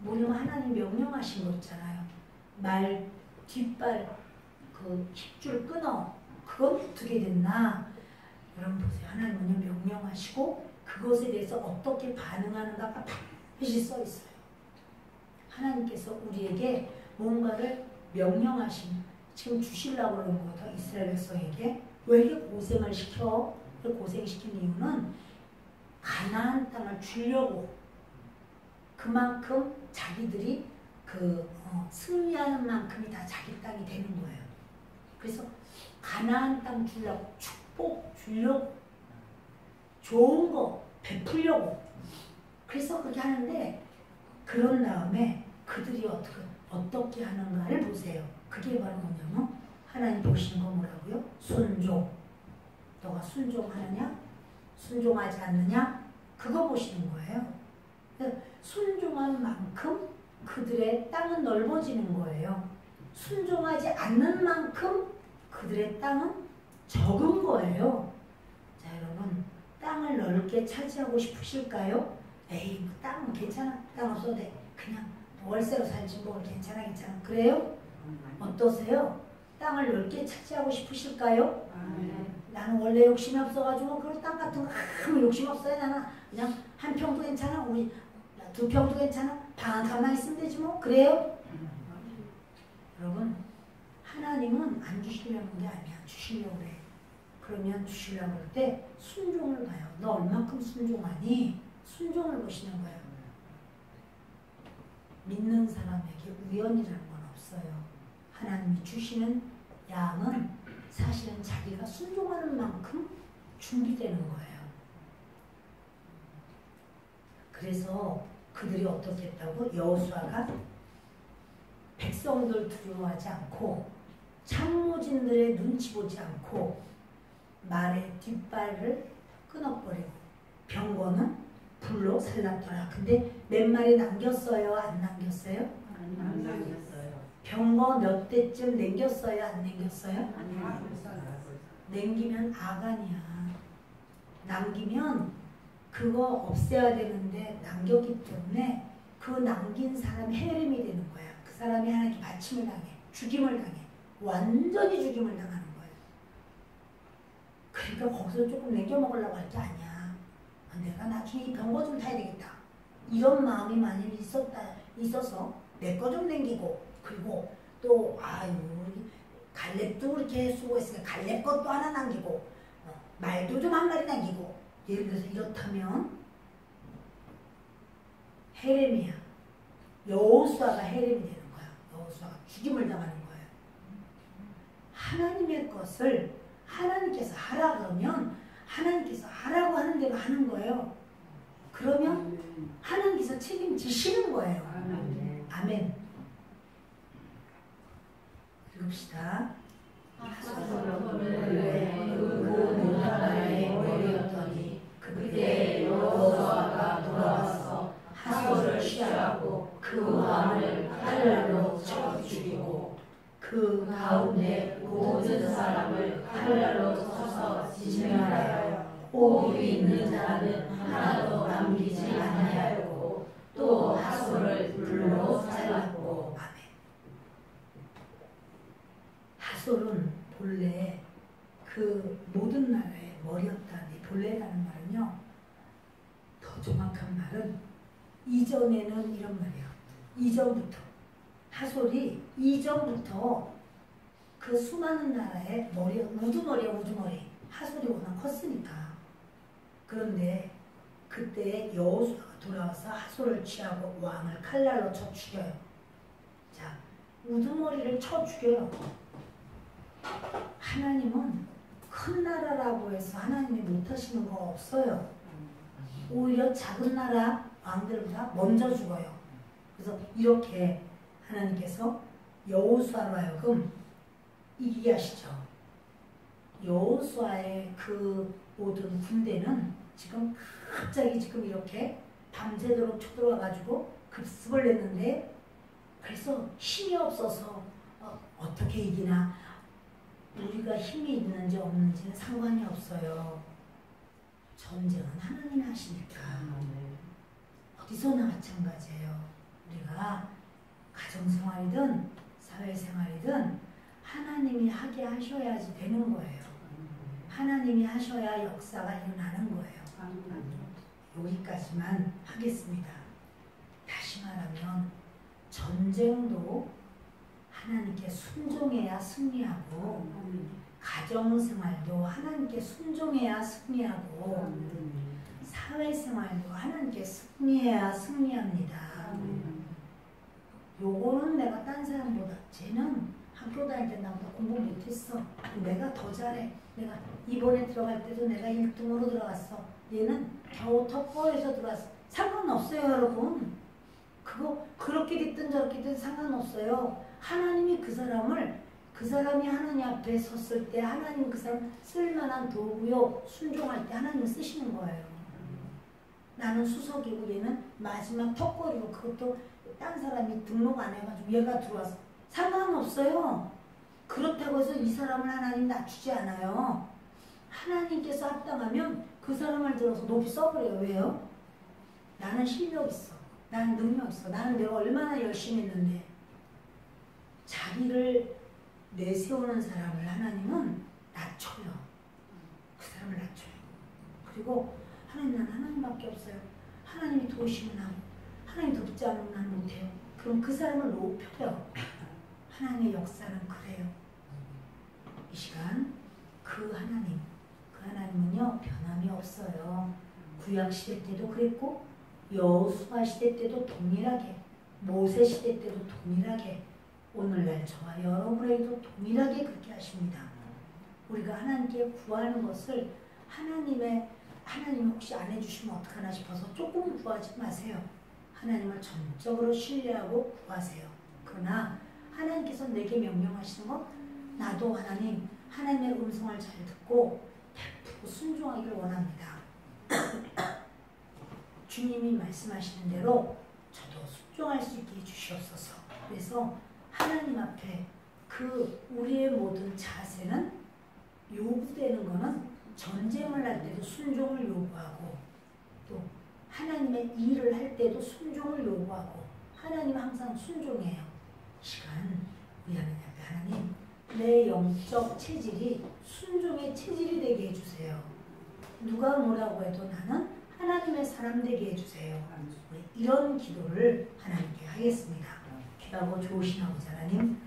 뭐냐면 하나님 명령하신 거 있잖아요. 말 뒷발 그 힘줄 끊어. 그건 어떻게 됐나? 여러분 보세요. 하나님은 명령하시고 그것에 대해서 어떻게 반응하는가가 반드시 써 있어요. 하나님께서 우리에게 뭔가를 명령하신, 지금 주시려고 그러는 거죠. 이스라엘 백성에게. 왜 이렇게 고생을 시켜? 고생시킨 이유는 가나안 땅을 주려고. 그만큼 자기들이 승리하는 만큼이 다 자기 땅이 되는 거예요. 그래서 가나안 땅 주려고, 축복 주려고, 좋은 거 베풀려고. 그래서 그렇게 하는데, 그런 다음에 그들이 어떻게 하는가를 보세요. 그게 바로 뭐냐면 하나님 보시는 거 뭐라고요? 순종. 너가 순종하느냐? 순종하지 않느냐? 그거 보시는 거예요. 순종한 만큼 그들의 땅은 넓어지는 거예요. 순종하지 않는 만큼 그들의 땅은 적은 거예요. 자 여러분, 땅을 넓게 차지하고 싶으실까요? 에이 뭐 땅은 괜찮아. 땅 없어도 돼. 그냥 월세로 살지 뭐 괜찮아. 그래요? 어떠세요? 땅을 넓게 차지하고 싶으실까요? 나는 원래 욕심이 없어가지고 그런 땅 같은 거 아무 욕심 없어요. 나는 그냥 한 평도 괜찮아. 우리 2평도 괜찮아. 방 가만히 있으면 되지 뭐. 그래요? 여러분, 하나님은 안 주시려는 게 아니야. 주시려고 그래. 그러면 주시려고 할 때 순종을 봐요. 너 얼마큼 순종하니? 순종을 보시는 거예요. 믿는 사람에게 우연이라는 건 없어요. 하나님이 주시는 양은 사실은 자기가 순종하는 만큼 준비되는 거예요. 그래서 그들이 어떻게 했다고? 여호수아가 백성들 두려워하지 않고 참모진들의 눈치 보지 않고 말의 뒷발을 끊어버리고 병거는 불로 살랐더라. 근데 몇 마리 남겼어요? 안 남겼어요? 안 남겼어요. 병거 몇 대쯤 남겼어요? 안 남겼어요? 안 남겼어요. 남기면 아간이야. 남기면 그거 없애야 되는데 남겼기 때문에 그 남긴 사람이 헤렘이 되는 거야. 그 사람이 하나님께 받침을 당해. 죽임을 당해. 완전히 죽임을 당하는 거예요. 그러니까 거기서 조금 남겨먹으려고 할 게 아니야. 내가 나중에 이 병거 좀 타야 되겠다. 이런 마음이 만일 있어서 내 거 좀 남기고, 그리고 또 갈렙도 그렇게 수고했으니까 갈렙 것도 하나 남기고, 말도 좀 한 마리 남기고. 예를 들어서 이렇다면 헤레미야, 여호수아가 헤렘이 되는 거야. 여호수아가 죽임을 당하는 거예요. 하나님의 것을 하나님께서 하라 그러면 하나님께서 하라고 하는 대로 하는 거예요. 그러면 하나님께서 책임지시는 거예요. 아멘. 읽읍시다. 그 나라의 머리였더니 그때 여호수아가 돌아와서 하솔을 취하고 그 왕을 하늘로 그 가운데 모든 사람을 칼날로 쳐서 진멸하여 호흡이 있는 자는 하나도 남기지 아니하였고 또 하솔을 불로 잘랐고. 아멘. 하솔은 본래 그 모든 나라의 머리였다. 본래라는 말은요, 더 정확한 말은 이전에는 이런 말이에요. 이전부터 하솔이 이전부터 그 수많은 나라의 머리, 우두머리야 우두머리. 하솔이 워낙 컸으니까. 그런데 그때 여호수아가 돌아와서 하솔을 취하고 왕을 칼날로 쳐 죽여요. 자, 우두머리를 쳐 죽여요. 하나님은 큰 나라라고 해서 하나님이 못하시는 거 없어요. 오히려 작은 나라 왕들보다 먼저 죽어요. 그래서 이렇게 하나님께서 여호수아로 하여금 이기게 하시죠. 여호수아의 그 모든 군대는 지금 갑자기 지금 이렇게 밤새도록 쳐들어와가지고 급습을 냈는데, 그래서 힘이 없어서 어떻게 이기나, 우리가 힘이 있는지 없는지는 상관이 없어요. 전쟁은 하나님이 하시니까. 어디서나 마찬가지예요. 우리가 가정생활이든 사회생활이든 하나님이 하게 하셔야지 되는 거예요. 하나님이 하셔야 역사가 일어나는 거예요. 여기까지만 하겠습니다. 다시 말하면 전쟁도 하나님께 순종해야 승리하고, 가정생활도 하나님께 순종해야 승리하고, 사회생활도 하나님께 승리해야 승리합니다. 요거는 내가 딴 사람보다, 쟤는 학교 다닐 때 나보다 공부 못했어, 내가 더 잘해, 내가 이번에 들어갈 때도 내가 1등으로 들어갔어, 얘는 겨우 톱4에서 들어왔어. 상관없어요 여러분. 그거 그렇게 됐든 저렇게 됐든 상관없어요. 하나님이 그 사람이 하나님 앞에 섰을 때 하나님 그 사람 쓸만한 도구요, 순종할 때 하나님 쓰시는 거예요. 나는 수석이고 얘는 마지막 턱걸이고, 그것도 딴 사람이 등록 안 해가지고 얘가 들어왔어. 상관없어요. 그렇다고 해서 이 사람을 하나님 낮추지 않아요. 하나님께서 합당하면 그 사람을 들어서 높이 써버려요. 왜요? 나는 실력 있어, 나는 능력 있어, 나는 내가 얼마나 열심히 했는데. 자기를 내세우는 사람을 하나님은 낮춰요. 그 사람을 낮춰요. 그리고 하나님, 난 하나님밖에 없어요, 하나님이 도우시면 하고, 하나님 돕지 않으면 난 못해요. 그럼 그 사람을 높여요. 하나님의 역사는 그래요. 이 시간 그 하나님은요 변함이 없어요. 구약시대 때도 그랬고, 여호수아 시대 때도 동일하게, 모세 시대 때도 동일하게, 오늘날 저와 여러분에게도 동일하게 그렇게 하십니다. 우리가 하나님께 구하는 것을 하나님이 혹시 안 해주시면 어떡하나 싶어서 조금 구하지 마세요. 하나님을 전적으로 신뢰하고 구하세요. 그러나 하나님께서 내게 명령하시는 것, 나도 하나님의 음성을 잘 듣고 100% 순종하기를 원합니다. 주님이 말씀하시는 대로 저도 순종할 수 있게 해주시옵소서. 그래서 하나님 앞에 우리의 모든 자세는, 요구되는 것은 전쟁을 할 때도 순종을 요구하고, 또 하나님의 일을 할 때도 순종을 요구하고, 하나님은 항상 순종해요. 시간 우리 하나님 앞에, 하나님 내 영적 체질이 순종의 체질이 되게 해주세요. 누가 뭐라고 해도 나는 하나님의 사람 되게 해주세요. 이런 기도를 하나님께 하겠습니다. 귀하고 좋으신 아버지 하나님,